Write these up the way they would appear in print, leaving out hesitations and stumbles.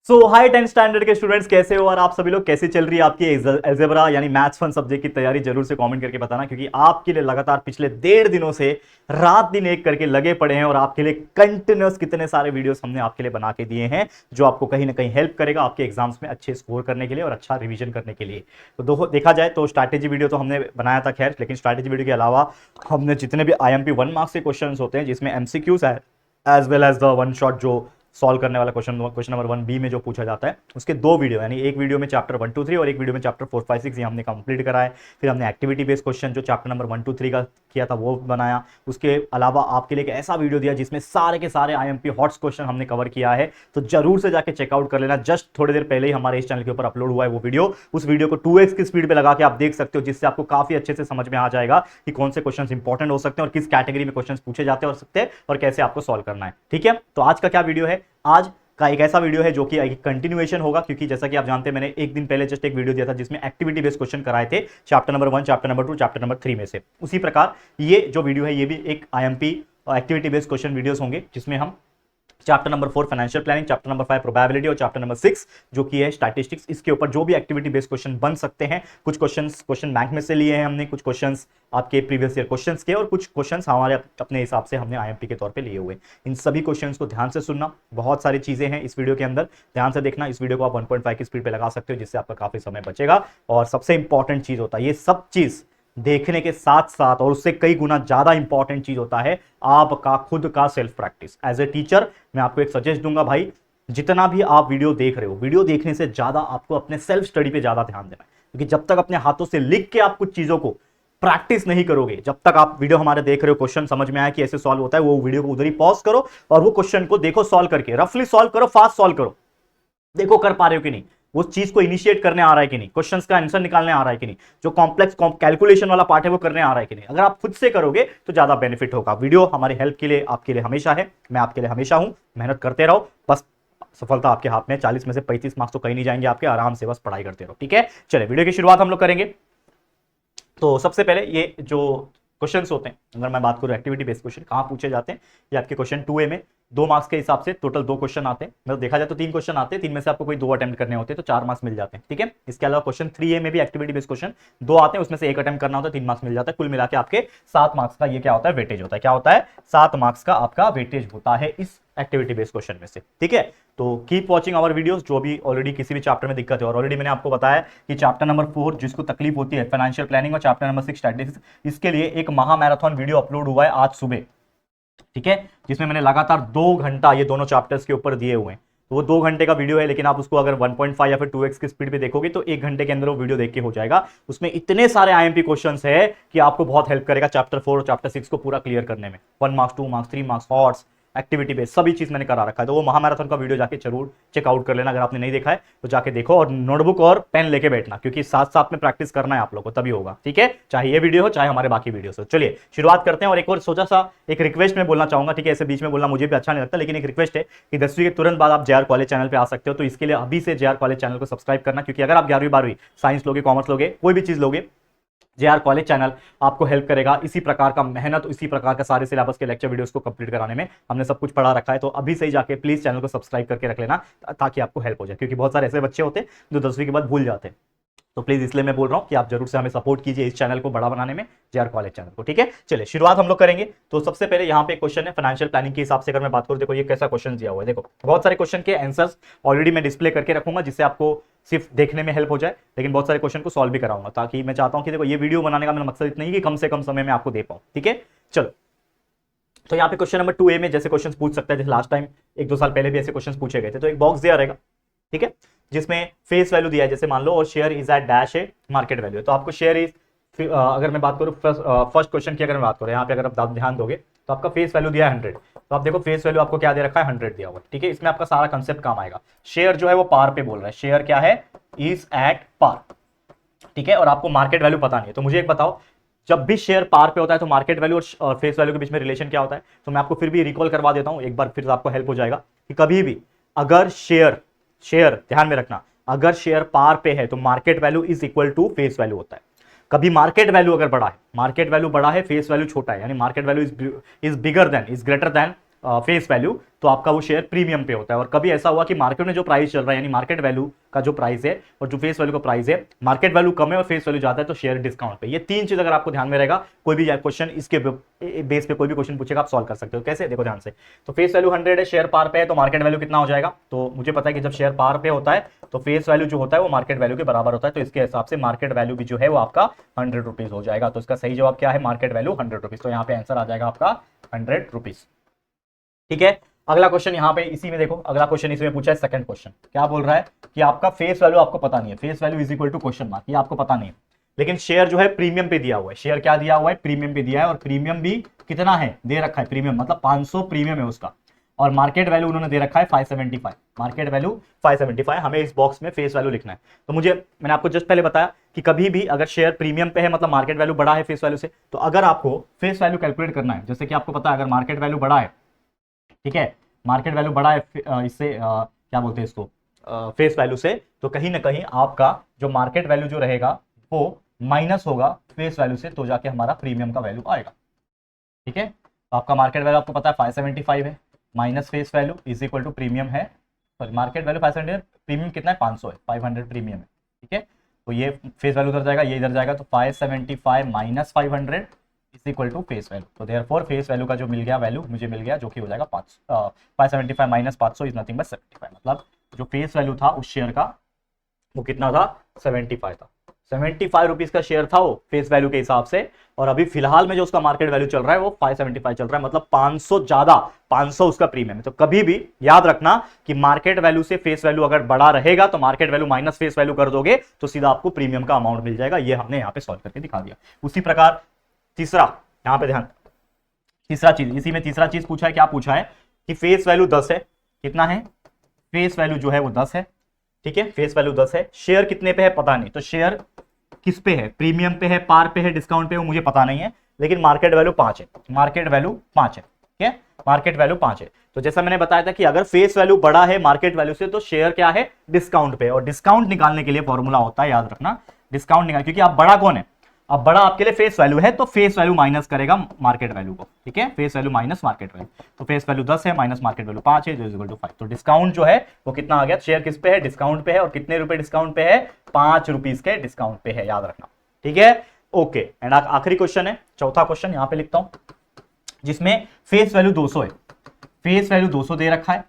सो high 10th standard के students कैसे हो और आप सभी लोग कैसे चल रही है आपकी अलजेब्रा यानी मैथ्स फन सब्जेक्ट की तैयारी। जरूर से कमेंट करके बताना, क्योंकि आपके लिए लगातार पिछले 1.5 दिनों से रात दिन एक करके लगे पड़े हैं और आपके लिए कंटिन्यूस कितने सारे वीडियोस हमने आपके लिए बना के दिए हैं जो आपको कहीं ना कहीं हेल्प करेगा आपके एग्जाम्स में अच्छे स्कोर करने के लिए और अच्छा रिविजन करने के लिए। तो देखा जाए तो स्ट्रैटेजी वीडियो तो हमने बनाया था, खैर, लेकिन स्ट्रैटेजी वीडियो के अलावा हमने जितने भी IMP 1 मार्क्स के क्वेश्चन होते हैं जिसमें MCQs है as well as the one shot जो सॉल्व करने वाला क्वेश्चन नंबर 1B में जो पूछा जाता है, उसके 2 वीडियो, यानी एक वीडियो में चैप्टर 1 2 3 और एक वीडियो में चैप्टर 4 5 6 ये हमने कंप्लीट कराया। फिर हमने एक्टिविटी बेस्ड क्वेश्चन जो चैप्टर नंबर 1 2 3 का किया था वो बनाया। उसके अलावा आपके लिए एक ऐसा वीडियो दिया जिसमें सारे के सारे IMP हॉट्स क्वेश्चन हमने कवर किया है, तो जरूर से जाके चेकआउट कर लेना। जस्ट थोड़ी देर पहले ही हमारे इस चैनल के ऊपर अपलोड हुआ है वो वीडियो। उस वीडियो को 2x की स्पीड पे लगा के आप देख सकते हो, जिससे आपको काफी अच्छे से समझ में आ जाएगा कि कौन से क्वेश्चन इंपॉर्टेंट हो सकते हैं और किस कैटेगरी में क्वेश्चन पूछे जाते हैं और कैसे आपको सॉल्व करना है। ठीक है, तो आज का क्या वीडियो है? आज का एक ऐसा वीडियो है जो कि एक कंटिन्यूएशन होगा, क्योंकि जैसा कि आप जानते हैं मैंने एक दिन पहले जस्ट एक वीडियो दिया था जिसमें एक्टिविटी बेस्ड क्वेश्चन कराए थे chapter number 1, chapter number 2, chapter number 3 में से। उसी प्रकार ये जो वीडियो है ये भी एक IMP activity based question videos होंगे, जिसमें हम chapter number 4 financial planning, chapter number 5 probability और चैप्टर नंबर 6 जो कि है स्टैटिस्टिक्स, इसके ऊपर जो भी एक्टिविटी बेस्ड क्वेश्चन बन सकते हैं। कुछ क्वेश्चन बैंक में से लिए हैं हमने, कुछ क्वेश्चंस आपके प्रीवियस ईयर क्वेश्चंस के, और कुछ क्वेश्चंस हमारे अपने हिसाब से हमने IMP के तौर पे लिए हुए। इन सभी क्वेश्चंस को ध्यान से सुनना, बहुत सारी चीजें हैं इस वीडियो के अंदर, ध्यान से देखना। इस वीडियो को आप 1.5 की स्पीड पे लगा सकते हो, जिससे आपका काफी समय बचेगा। और सबसे इंपॉर्टेंट चीज होता है ये सब चीज देखने के साथ साथ, और उससे कई गुना ज्यादा इंपॉर्टेंट चीज होता है आपका खुद का self practice. As a teacher मैं आपको एक सजेस्ट दूंगा, भाई जितना भी आप वीडियो देख रहे हो, वीडियो देखने से ज्यादा आपको अपने सेल्फ स्टडी पे ज्यादा ध्यान देना है, क्योंकि जब तक अपने हाथों से लिख के आप कुछ चीजों को प्रैक्टिस नहीं करोगे, जब तक आप वीडियो हमारे देख रहे हो, क्वेश्चन समझ में आया कि ऐसे सॉल्व होता है, वो वीडियो को उधर ही पॉज करो और वो क्वेश्चन को देखो सॉल्व करके, रफली सॉल्व करो, फास्ट सॉल्व करो, देखो कर पा रहे हो कि नहीं, वो चीज को इनिशिएट करने आ रहा है कि नहीं, क्वेश्चंस का आंसर निकालने आ रहा है कि नहीं, जो कॉम्प्लेक्स कैलकुलेशन वाला पार्ट है वो करने आ रहा है कि नहीं। अगर आप खुद से करोगे तो ज्यादा बेनिफिट होगा। वीडियो हमारी हेल्प के लिए, आपके लिए हमेशा है, मैं आपके लिए हमेशा हूं। मेहनत करते रहो, बस सफलता आपके हाथ में। 40 में से 35 मार्क्स तो कहीं नहीं जाएंगे आपके, आराम से बस पढ़ाई करते रहो। ठीक है, चलिए वीडियो की शुरुआत हम लोग करेंगे। तो सबसे पहले ये जो क्वेश्चंस होते हैं, अगर मैं बात करूं एक्टिविटी बेस्ड क्वेश्चन कहां पूछे जाते हैं, ये आपके क्वेश्चन 2A में 2 मार्क्स के हिसाब से टोटल 2 क्वेश्चन आते हैं। मतलब देखा जाए तो 3 क्वेश्चन आते हैं, 3 में से आपको कोई 2 अटेम्प्ट करने होते हैं तो 4 मार्क्स मिल जाते हैं। ठीक है, इसके अलावा क्वेश्चन 3A में भी एक्टिविटी बेस्ड क्वेश्चन 2 आते हैं, उसमें से 1 अटेम्प्ट करना होता है, 3 मार्क्स मिल जाता है। कुल मिला के आपके 7 मार्क्स का ये क्या होता है, वेटेज होता है। क्या होता है? 7 मार्क्स का आपका वेटेज होता है इस एक्टिविटी बेस्ड क्वेश्चन में से। ठीक है, तो कीप वॉचिंग आवर वीडियोस। जो भी ऑलरेडी किसी भी चैप्टर में दिक्कत है, और ऑलरेडी मैंने आपको बताया कि चैप्टर नंबर 4 जिसको तकलीफ होती है फाइनेंशियल प्लानिंग, और चैप्टर नंबर 6 स्टैटिस्टिक्स, इसके लिए एक महा मैराथन वीडियो अपलोड हुआ है आज सुबह। ठीक है, जिसमें मैंने लगातार 2 घंटा ये दोनों चैप्टर्स के ऊपर दिए हुए हैं। तो वो 2 घंटे का वीडियो है, लेकिन आप उसको अगर 1.5 या फिर 2x की स्पीड पे देखोगे तो 1 घंटे के अंदर वो वीडियो देख के हो जाएगा। उसमें इतने सारे IMP क्वेश्चंस है कि आपको बहुत हेल्प करेगा चैप्टर 4 और चैप्टर 6 को पूरा क्लियर करने में। 1 marks, 2 marks, 3 marks, hots, activity based सभी चीज मैंने करा रखा है। तो वो महामैराथन का वीडियो जाके जरूर चेकआउट कर लेना, अगर आपने नहीं देखा है तो जाके देखो, और नोटबुक और पेन लेके बैठना, क्योंकि साथ साथ में प्रैक्टिस करना है आप लोगों को, तभी होगा। ठीक है, चाहे ये वीडियो हो चाहे हमारे बाकी वीडियो हो। चलिए शुरुआत करते हैं। और एक और सोचा सा एक रिक्वेस्ट में बोलना चाहूंगा, ठीक है, ऐसे बीच में बोलना मुझे भी अच्छा नहीं लगता, लेकिन एक रिक्वेस्ट है कि 10वीं के तुरंत बाद आप JR कॉलेज चैनल पे आ सकते हो। तो इसके लिए अभी से JR कॉलेज चैनल को सब्सक्राइब करना, क्योंकि अगर आप 11वीं 12वीं साइंस लोगे, कॉमर्स लोगे, कोई भी चीज लोगे, JR कॉलेज चैनल आपको हेल्प करेगा इसी प्रकार का मेहनत, इसी प्रकार का सारे सिलेबस के लेक्चर वीडियोस को कंप्लीट कराने में। हमने सब कुछ पढ़ा रखा है, तो अभी से ही जाके प्लीज चैनल को सब्सक्राइब करके रख लेना, ताकि आपको हेल्प हो जाए, क्योंकि बहुत सारे ऐसे बच्चे होते हैं जो 10वीं के बाद भूल जाते हैं। तो प्लीज इसलिए मैं बोल रहा हूं कि आप जरूर से हमें सपोर्ट कीजिए इस चैनल को बड़ा बनाने में, JR कॉलेज चैनल को। ठीक है, चलिए शुरुआत हम लोग करेंगे। तो सबसे पहले यहाँ पे क्वेश्चन है फाइनेंशियल प्लानिंग के हिसाब से, अगर मैं बात करूं, देखो ये कैसा क्वेश्चन दिया हुआ है। देखो बहुत सारे क्वेश्चन के आंसर्स ऑलरेडी मैं डिस्प्ले करके रखूंगा, जिससे आपको सिर्फ देखने में हेल्प हो जाए, लेकिन बहुत सारे क्वेश्चन को सॉल्व भी कराऊंगा, ताकि मैं चाहता हूं कि देखो ये वीडियो बनाने का मेरा मकसद इतना ही कि कम से कम समय में आपको दे पाऊं। ठीक है, चलो। तो यहाँ पे क्वेश्चन नंबर 2A में जैसे क्वेश्चन पूछ सकता है, जैसे लास्ट टाइम 1-2 साल पहले भी ऐसे क्वेश्चन पूछे गए थे। तो एक बॉक्स दिया रहेगा, ठीक है, जिसमें फेस वैल्यू दिया है, जैसे मान लो, और शेयर इज एट डैश है मार्केट वैल्यू। तो आपको शेयर इज, अगर मैं बात करूं फर्स्ट क्वेश्चन की, अगर मैं बात करूं यहाँ पे, अगर आप ध्यान दोगे तो आपका फेस वैल्यू दिया है 100। तो आप देखो फेस वैल्यू आपको क्या दे रखा है, 100 दिया हुआ। ठीक है, इसमें आपका सारा कंसेप्ट काम आएगा। शेयर जो है वो पार पे बोल रहा है, शेयर क्या है, इज एट पार। ठीक है, और आपको मार्केट वैल्यू पता नहीं है। तो मुझे एक बताओ, जब भी शेयर पार पे होता है तो मार्केट वैल्यू और फेस वैल्यू के बीच में रिलेशन क्या होता है? तो मैं आपको फिर भी रिकॉल करवा देता हूं एक बार, फिर आपको हेल्प हो जाएगा कि कभी भी अगर शेयर ध्यान में रखना, अगर शेयर पार पे है तो market value is equal to face value होता है। कभी मार्केट वैल्यू अगर बड़ा है, फेस वैल्यू छोटा है, यानी market value is bigger than, is greater than face value, तो आपका वो शेयर प्रीमियम पे होता है। और कभी ऐसा हुआ कि मार्केट में जो प्राइस चल रहा है, यानी मार्केट वैल्यू का जो प्राइस है और जो फेस वैल्यू का प्राइस है, मार्केट वैल्यू कम है और फेस वैल्यू ज्यादा है, तो शेयर डिस्काउंट पे। ये तीन चीज अगर आपको ध्यान में रहेगा, कोई भी क्वेश्चन इसके बेस पे कोई भी क्वेश्चन पूछेगा, आप सॉल्व कर सकते हो। कैसे, देखो ध्यान से। तो फेस वैल्यू 100 है, शेयर पार पे है, तो मार्केट वैल्यू कितना हो जाएगा? तो मुझे पता है कि जब शेयर पार पे होता है तो फेस वैल्यू जो होता है वो मार्केट वैल्यू के बराबर होता है, तो इसके हिसाब से मार्केट वैल्यू भी जो है वो आपका 100 रुपीज हो जाएगा। तो इसका सही जवाब क्या है? Market value 100 rupees. तो यहाँ पे आंसर आ जाएगा आपका 100 रुपीज। ठीक है, अगला क्वेश्चन यहाँ पे इसी में देखो, अगला क्वेश्चन इसमें पूछा है सेकंड क्वेश्चन। क्या बोल रहा है कि आपका फेस वैल्यू आपको पता नहीं है, face value is equal to question mark, ये आपको पता नहीं है, लेकिन शेयर जो है प्रीमियम पे दिया हुआ है। शेयर क्या दिया हुआ है? प्रीमियम पे दिया है, और प्रीमियम भी कितना है दे रखा है? प्रीमियम मतलब 500 प्रीमियम है उसका, और मार्केट वैल्यू उन्होंने दे रखा है 575। मार्केट वैल्यू 575, हमें इस बॉक्स में फेस वैल्यू लिखना है। तो मैंने आपको जस्ट पहले बताया कि कभी भी अगर शेयर प्रीमियम पे है मतलब मार्केट वैल्यू बड़ा है फेस वैल्यू से, तो अगर आपको फेस वैल्यू कैलकुलेट करना है, जैसे कि आपको पता है अगर मार्केट वैल्यू बड़ा है, ठीक है, मार्केट वैल्यू बड़ा है इससे क्या बोलते हैं इसको, फेस वैल्यू से, तो कहीं ना कहीं आपका जो मार्केट वैल्यू जो रहेगा वो माइनस होगा फेस वैल्यू से, तो जाके हमारा प्रीमियम का वैल्यू आएगा। ठीक है, तो आपका मार्केट वैल्यू आपको पता है 575 है, minus face value is equal to premium है, सॉरी मार्केट वैल्यू 500, प्रीमियम कितना है? 500 है, 500 प्रीमियम है। ठीक है, तो ये फेस वैल्यू उधर जाएगा, ये इधर जाएगा, तो 575 minus 500 is equal to face value. तो देयरफॉर फेस वैल्यू का जो मिल गया वैल्यू मुझे मिल गया, जो कि हो जाएगा 575 माइनस 500 इज नथिंग बट 75। मतलब जो फेस वैल्यू था उस शेयर का वो कितना था? 75 था। 75 रुपीज का शेयर था वो फेस वैल्यू के हिसाब से, और अभी फिलहाल में जो उसका मार्केट वैल्यू चल रहा है वो 575 चल रहा है, मतलब 500 ज्यादा, 500 उसका प्रीमियम है। तो कभी भी याद रखना कि मार्केट वैल्यू से फेस वैल्यू अगर बड़ा रहेगा तो market value minus face value कर दोगे तो सीधा आपको प्रीमियम का अमाउंट मिल जाएगा। ये हमने यहाँ पे सॉल्व करके दिखा दिया। उसी प्रकार तीसरा, यहां पे ध्यान, तीसरा चीज, इसी में तीसरा चीज पूछा है, क्या पूछा है कि फेस वैल्यू 10 है, कितना है? फेस वैल्यू जो है वो 10 है। ठीक है, फेस वैल्यू 10 है, शेयर कितने पे है पता नहीं, तो शेयर किस पे है? प्रीमियम पे है, पार पे है, डिस्काउंट पे है, वो मुझे पता नहीं है, लेकिन मार्केट वैल्यू 5 है, मार्केट वैल्यू 5 है। ठीक है, मार्केट वैल्यू 5 है। तो जैसा मैंने बताया था कि अगर फेस वैल्यू बड़ा है मार्केट वैल्यू से तो शेयर क्या है? डिस्काउंट पे, और डिस्काउंट निकालने के लिए फॉर्मूला होता है, याद रखना, डिस्काउंट निकाल, क्योंकि आप बड़ा कौन है? अब बड़ा आपके लिए फेस वैल्यू है, तो फेस वैल्यू माइनस करेगा मार्केट वैल्यू को। ठीक है, face value minus market value, तो फेस वैल्यू 10 है माइनस मार्केट वैल्यू 5 है, जो इज इक्वल टू 5। तो डिस्काउंट जो है वो कितना आ गया? शेयर किस पे है? डिस्काउंट पे है, और कितने रुपए डिस्काउंट पे है? 5 रुपीज के डिस्काउंट पे है, याद रखना। ठीक है, ओके। एंड आखिरी क्वेश्चन है, चौथा क्वेश्चन यहां पे लिखता हूं, जिसमें फेस वैल्यू 200 है, फेस वैल्यू 200 दे रखा है,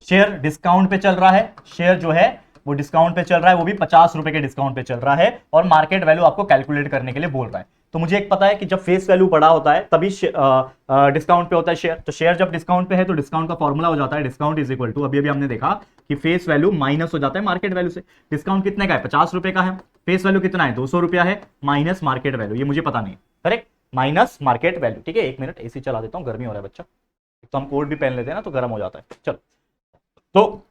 शेयर डिस्काउंट पे चल रहा है, शेयर जो है वो डिस्काउंट पे चल रहा है, वो भी 50 रुपए के डिस्काउंट पे चल रहा है, और मार्केट वैल्यू आपको कैलकुलेट करने के लिए बोल रहा है। तो मुझे एक पता है कि जब फेस वैल्यू बड़ा होता है तभी डिस्काउंट पे होता है शेयर, तो शेयर जब डिस्काउंट पे है तो डिस्काउंट का फॉर्मूला हो जाता है डिस्काउंट इज इक्वल टू, अभी हमने देखा कि फेस वैल्यू माइनस हो जाता है मार्केट वैल्यू से। डिस्काउंट कितने का है? 50 रुपए का है, फेस वैल्यू कितना है? 200 रुपया है, माइनस मार्केट वैल्यू, ये मुझे पता नहीं, करेक्ट, माइनस मार्केट वैल्यू। ठीक है, एक मिनट एसी चला देता हूं, गर्मी हो रहा है बच्चा, तो हम कोट भी पहन लेते हैं ना तो गर्म हो जाता है। चलो, तो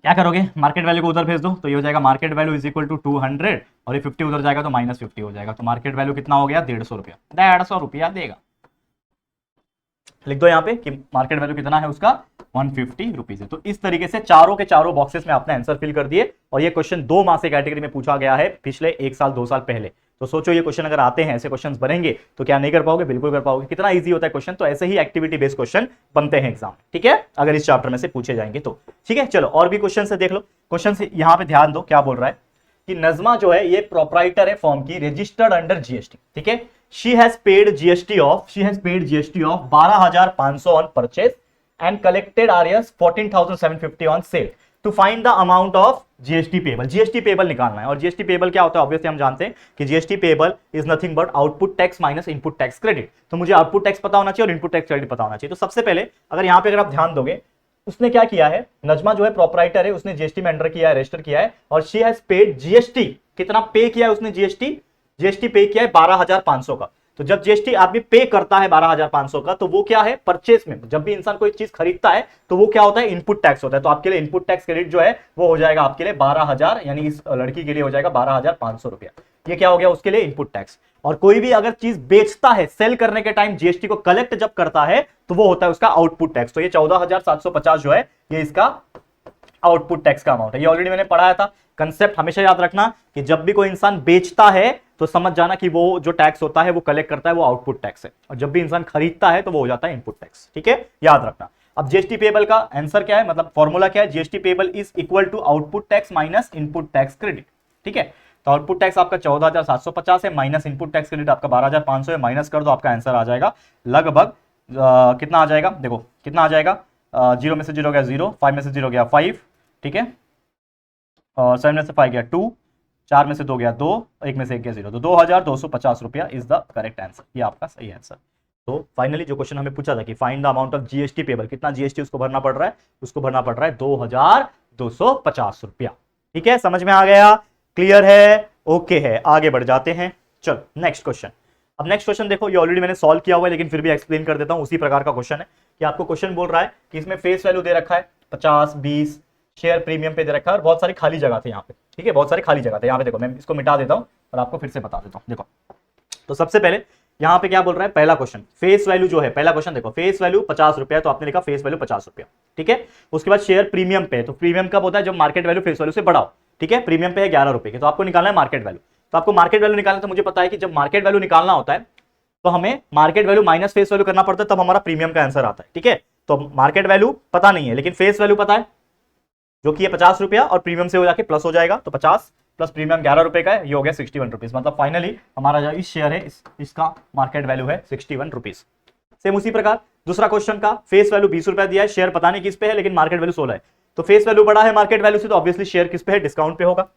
क्या करोगे? मार्केट वैल्यू को उधर भेज दो, तो ये हो जाएगा market value is equal to 200, और ये 50 उधर जाएगा तो माइनस 50 हो जाएगा, तो मार्केट वैल्यू कितना हो गया? 150 रुपया, 150 रुपया देगा। लिख दो यहाँ पे कि मार्केट वैल्यू कितना है उसका? 150 रुपीज है। तो इस तरीके से चारों के चारों बॉक्सेस में आपने आंसर फिल कर दिए, और ये क्वेश्चन 2 माह से कैटेगरी में पूछा गया है पिछले 1 साल 2 साल पहले। तो सोचो ये क्वेश्चन अगर आते हैं, ऐसे क्वेश्चंस बनेंगे तो क्या नहीं कर पाओगे? बिल्कुल कर पाओगे। कितना इजी होता है क्वेश्चन, तो ऐसे ही एक्टिविटी बेस्ड क्वेश्चन बनते हैं एग्जाम। ठीक है, अगर इस चैप्टर में से पूछे जाएंगे तो। ठीक है, चलो और भी क्वेश्चन से देख लो। क्वेश्चन से यहां पे ध्यान दो, क्या बोल रहा है कि नजमा जो है ये प्रोप्राइटर है फॉर्म की, रजिस्टर्ड अंडर जीएसटी। ठीक है, she has paid GST of 12,500 on purchase and collected RS 14,750 on sale to find the amount of GST payable. GST payable निकालना है, और जीएसटी पेबल क्या होता है? ऑब्वियसली हम जानते हैं कि GST payable is nothing but output tax minus input tax credit. तो मुझे आउटपुट टैक्स पता होना चाहिए और इनपुट टैक्स क्रेडिट पता होना चाहिए। तो सबसे पहले अगर यहां पे अगर आप ध्यान दोगे, उसने क्या किया है, नजमा जो है प्रोपराइटर है, उसने जीएसटी में एंटर किया है, रजिस्टर किया है, और शी हैज पेड जीएसटी। कितना पे किया है उसने? जीएसटी पे किया है 12,500 का। तो जब जीएसटी आदमी पे करता है 12,500 का, तो वो क्या है? परचेस में जब भी इंसान कोई चीज खरीदता है तो वो क्या होता है? इनपुट टैक्स होता है। तो आपके लिए इनपुट टैक्स क्रेडिट जो है वो हो जाएगा आपके लिए 12,000, यानी इस लड़की के लिए हो जाएगा 12,500 रुपया। ये क्या हो गया उसके लिए? Input tax. और कोई भी अगर चीज बेचता है, सेल करने के टाइम जीएसटी को कलेक्ट जब करता है तो वो होता है उसका आउटपुट टैक्स। तो ये 14,750 जो है ये इसका आउटपुट टैक्स का अमाउंट है। ये ऑलरेडी मैंने पढ़ाया था। कंसेप्ट हमेशा याद रखना कि जब भी कोई इंसान बेचता है तो समझ जाना कि वो जो टैक्स होता है वो कलेक्ट करता है वो आउटपुट टैक्स है, और जब भी इंसान खरीदता है तो वो हो जाता है इनपुट टैक्स। ठीक है, याद रखना। अब जीएसटी पेबल का आंसर क्या है, मतलब फॉर्मूला क्या है, GST payable is equal to output tax minus input tax credit. ठीक है, तो आउटपुट टैक्स आपका 14,750 है, माइनस इनपुट टैक्स क्रेडिट आपका 12,500 है, माइनस कर दो, आपका आंसर आ जाएगा लगभग कितना आ जाएगा, देखो कितना आ जाएगा, 0 में से 0 गया 0, 5 में से 0 गया 5, ठीक है, और 7 में से 5 गया 2, 4 में से 2 गया 2, 1 में से 1 गया 0, तो 2,250 रुपया इज द करेक्ट आंसर, ये आपका सही आंसर। तो फाइनली जो क्वेश्चन हमें पूछा था कि find the amount of GST payable, कितना जीएसटी उसको भरना पड़ रहा है, उसको भरना पड़ रहा है 2,250 रुपया। ठीक है, समझ में आ गया, क्लियर है, ओके है, आगे बढ़ जाते हैं। चलो नेक्स्ट क्वेश्चन। अब नेक्स्ट क्वेश्चन देखो, ये ऑलरेडी मैंने सॉल्व किया हुआ है लेकिन फिर भी एक्सप्लेन कर देता हूं, उसी प्रकार का क्वेश्चन है कि आपको क्वेश्चन बोल रहा है कि इसमें फेस वैल्यू दे रखा है 50, 20, शेयर प्रीमियम पे दे रखा है, और बहुत सारी खाली जगह थे यहाँ पे। ठीक है, बहुत सारी खाली जगह थे यहाँ पे, देखो मैं इसको मिटा देता हूँ और आपको फिर से बता देता हूँ। देखो तो सबसे पहले यहाँ पे क्या बोल रहा है, पहला क्वेश्चन फेस वैल्यू जो है, पहला क्वेश्चन देखो फेस वैल्यू 50 रुपया, तो आपने लिखा फेस वैल्यू 50 रुपया। ठीक है, उसके बाद शेयर प्रीमियम पे, तो प्रीमियम कब होता है, जब मार्केट वैल्यू फेस वैल्यू से बढ़ाओ। ठीक है, प्रीमियम पे है 11 रुपए के, तो आपको निकालना है मार्केट वैल्यू। तो आपको मार्केट वैल्यू निकालना, तो मुझे पता है कि जब मार्केट वैल्यू निकालना होता है तो हमें market value minus face value करना पड़ता है, तब हमारा प्रीमियम का आंसर आता है। ठीक है, तो मार्केट वैल्यू पता नहीं है लेकिन फेस वैल्यू पता है, जो कि है 50 रुपया, और प्रीमियम से हो जाके प्लस हो जाएगा, तो 50 प्लस प्रीमियम 11 रुपए का है, ये हो गया 61 रुपीज। मतलब फाइनली हमारा जो इस शेयर है इसका मार्केट वैल्यू है 61 रुपीज। सेम उसी प्रकार दूसरा क्वेश्चन का फेस वैल्यू 20 रुपया दिया है, शेयर पता नहीं किस पे है लेकिन मार्केट वैल्यू 16 है, तो फेस वैल्यू बड़ा है मार्केट वैल्यू से, तो ऑब्वियसली शेयर किस पे है, डिस्काउंट पे होगा।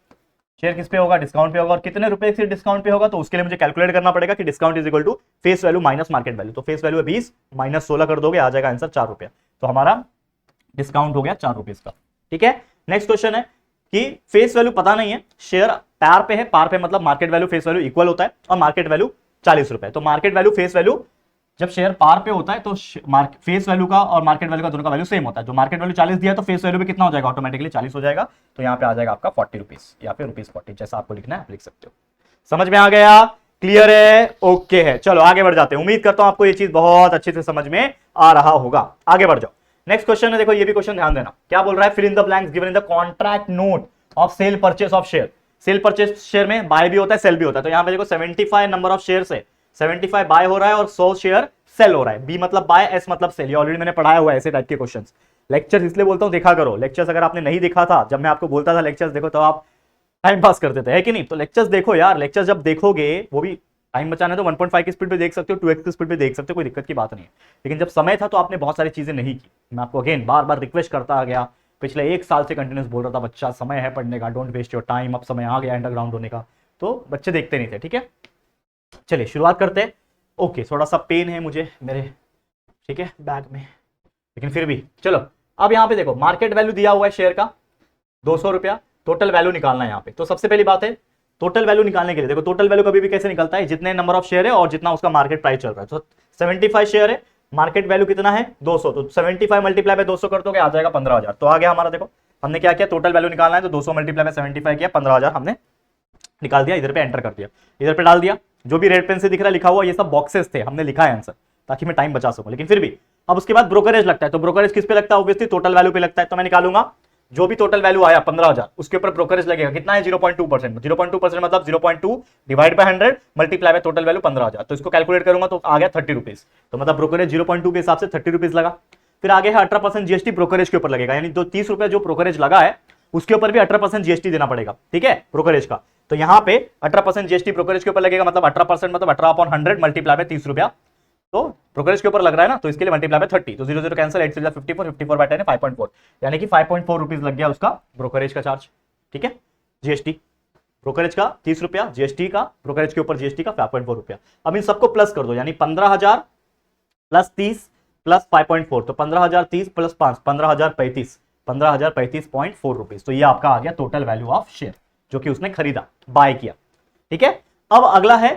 शेयर किस पे होगा, डिस्काउंट पे होगा, और कितने रुपए से डिस्काउंट पे होगा, तो उसके लिए मुझे कैलकुलेट करना पड़ेगा कि discount is equal to face value minus market value. तो फेस वैल्यू है 20 माइनस 16 कर दोगे, आ जाएगा आंसर 4 रुपया, तो हमारा डिस्काउंट हो गया 4 रुपीज का। ठीक है, नेक्स्ट क्वेश्चन है कि फेस वैल्यू पता नहीं है, शेयर पार पे है, पार पे मतलब market value face value equal होता है, और मार्केट वैल्यू 40 रुपए, तो मार्केट वैल्यू फेस वैल्यू जब शेयर पार पे होता है तो फेस वैल्यू का और मार्केट वैल्यू का दोनों का वैल्यू सेम होता है। जो मार्केट वैल्यू 40 दिया है तो फेस वैल्यू भी कितना हो जाएगा, ऑटोमेटिकली 40 हो जाएगा, तो यहाँ पे आ जाएगा आपका 40 रुपीज या फिर ₹40, जैसा आपको लिखना है आप लिख सकते हो। समझ में आ गया, क्लियर है, ओके है। चलो आगे बढ़ जाते हैं, उम्मीद करता हूं आपको ये चीज बहुत अच्छे से समझ में आ रहा होगा। आगे बढ़ जाओ, नेक्स्ट क्वेश्चन है, देखो ये भी क्वेश्चन ध्यान देना, क्या बोल रहा है, fill in the blanks given in the contract note of sale purchase of share. Sale purchase share में बाय भी होता है सेल भी होता है, तो यहाँ पे देखो 75 नंबर ऑफ शेयर से 75 बाय हो रहा है और 100 शेयर सेल हो रहा है। बी मतलब बाय, एस मतलब सेल, ये ऑलरेडी मैंने पढ़ाया हुआ है ऐसे टाइप के क्वेश्चंस। लेक्चर्स इसलिए बोलता हूं देखा करो, लेक्चर्स अगर आपने नहीं देखा था, जब मैं आपको बोलता था लेक्चर्स देखो, तो आप टाइम पास करते थे, है कि नहीं। तो लेक्चर्स देखो यार, लेक्चर्स जब देखोगे, वो भी टाइम बचाना है तो 1.5 की स्पीड पे देख सकते हो, 2x की स्पीड पे देख सकते हो, कोई दिक्कत की बात नहीं है। लेकिन जब समय था तो आपने बहुत सारी चीजें नहीं की। मैं आपको अगेन बार बार रिक्वेस्ट करता गया, पिछले 1 साल से कंटिन्यूस बोल रहा था, बच्चा समय है पढ़ने का, डोंट वेस्ट योर टाइम, अब समय आ गया अंडरग्राउंड होने का, तो बच्चे देखते नहीं थे। ठीक है, चलिए शुरुआत करते हैं। ओके, थोड़ा सा पेन है मुझे मेरे, ठीक है, बैग में, लेकिन फिर भी चलो। अब यहाँ पे देखो मार्केट वैल्यू दिया हुआ है शेयर का 200 रुपया, टोटल वैल्यू निकालना है यहाँ पे। तो सबसे पहली बात है टोटल वैल्यू निकालने के लिए, देखो टोटल वैल्यू कभी भी कैसे निकलता है, जितने नंबर ऑफ शेयर है और जितना उसका मार्केट प्राइस चल रहा है। तो 75 शेयर है, मार्केट वैल्यू कितना है 200, तो 75 मल्टीप्लाई बाय 200 कर दोगे, आ जाएगा 15,000। तो आ गया हमारा, देखो हमने क्या किया, टोटल वैल्यू निकालना है तो 200 मल्टीप्लाई बाय 75 किया, 15,000 हमने निकाल दिया, इधर पे एंटर कर दिया, इधर पे डाल दिया। जो भी रेड पेन से दिख रहा है लिखा हुआ, ये सब बॉक्सेस थे, हमने लिखा है आंसर ताकि मैं टाइम बचा सकूं, लेकिन फिर भी। अब उसके बाद ब्रोकरेज लगता है, तो ब्रोकरेज किस पे लगता है, ऑब्वियसली टोटल वैल्यू पे लगता है। तो मैं निकालूंगा जो भी टोटल वैल्यू आया 15,000, उसके ऊपर ब्रोकरेज लगेगा, कितना है 0.2%, 0.2% मतलब 0.2 divide by 100 multiply by total value 15,000, तो इसको कैलकुलेट करूंगा तो आ गया 30 रुपीज। तो मतलब ब्रोकरेज 0.2 के हिसाब से 30 रुपीज लगा। फिर आगे है 18% जीएसटी ब्रोकरेज के ऊपर लगेगा, यानी जो 30 रुपए जो ब्रोकरेज लगा है उसके ऊपर भी 18% जीएसटी देना पड़ेगा। ठीक है, ब्रोकरेज का, तो यहाँ पे 18% जीएसटी ब्रोकरेज के ऊपर लगेगा, मतलब 18% मतलब 18/100 मल्टीप्लाई बाय 30 रुपया, तो ब्रोकरेज के ऊपर लग रहा है ना, तो इसके लिए मल्टीप्लाई बाय 30, तो 0 0 कैंसिल, 8 54 54 बाय 10 5.4, यानी कि 5.4 रुपीज लग गया उसका ब्रोकरेज का चार्ज। ठीक है, जीएसटी ब्रोकरेज का 30 रुपया, जीएसटी का ब्रोकरेज के ऊपर जीएसटी का 5.4 रुपया। अब इन सबको प्लस कर दो, यानी 15,000 प्लस 30 प्लस 5.4, तो 15,030 प्लस 5 15,035, 15,035.4 रुपीज। तो ये आपका आ गया टोटल वैल्यू ऑफ शेयर जो कि उसने खरीदा, बाय किया। ठीक है, अब अगला है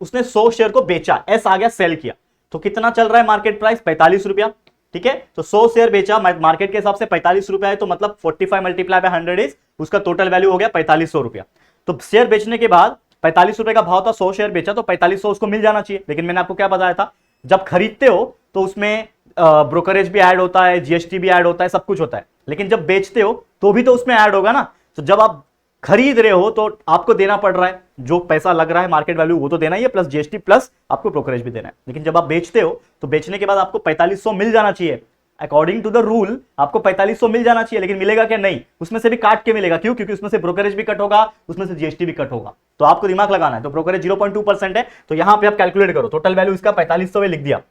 उसने 100 शेयर को बेचा, एस आ गया सेल किया, तो कितना चल रहा है मार्केट प्राइस 45 रुपया। ठीक है, तो 100 शेयर बेचा मार्केट के हिसाब से 45 रुपया है, तो मतलब 45 मल्टीप्लाई बाय 100 इज उसका टोटल वैल्यू हो गया 4500 रुपया। तो शेयर बेचने के बाद 45 रुपए का भाव था, 100 शेयर बेचा तो 4500 उसको मिल जाना चाहिए। लेकिन मैंने आपको क्या बताया था, जब खरीदते हो तो उसमें ब्रोकरेज भी ऐड होता है, जीएसटी भी ऐड होता है, सब कुछ होता है, लेकिन जब बेचते हो तो भी तो उसमें ऐड होगा ना। तो जब आप खरीद रहे हो तो आपको देना पड़ रहा है, जो पैसा लग रहा है मार्केट वैल्यू वो तो देना ही है, प्लस जीएसटी प्लस आपको ब्रोकरेज भी देना है। लेकिन जब आप बेचते हो तो बेचने के बाद आपको 4500 मिल जाना चाहिए, अकॉर्डिंग टू द रूल आपको 4500 मिल जाना चाहिए। लेकिन मिलेगा क्या? नहीं, उसमें से भी काट के मिलेगा। क्यों? क्योंकि उसमें से ब्रोकरेज भी कट होगा, उसमें से जीएसटी भी कट होगा। तो आपको दिमाग लगाना है। तो ब्रोकरेज 0.2% है, तो यहां पे आप कैलकुलेट करो, टोटल वैल्यू इसका 4500 लिख दिया,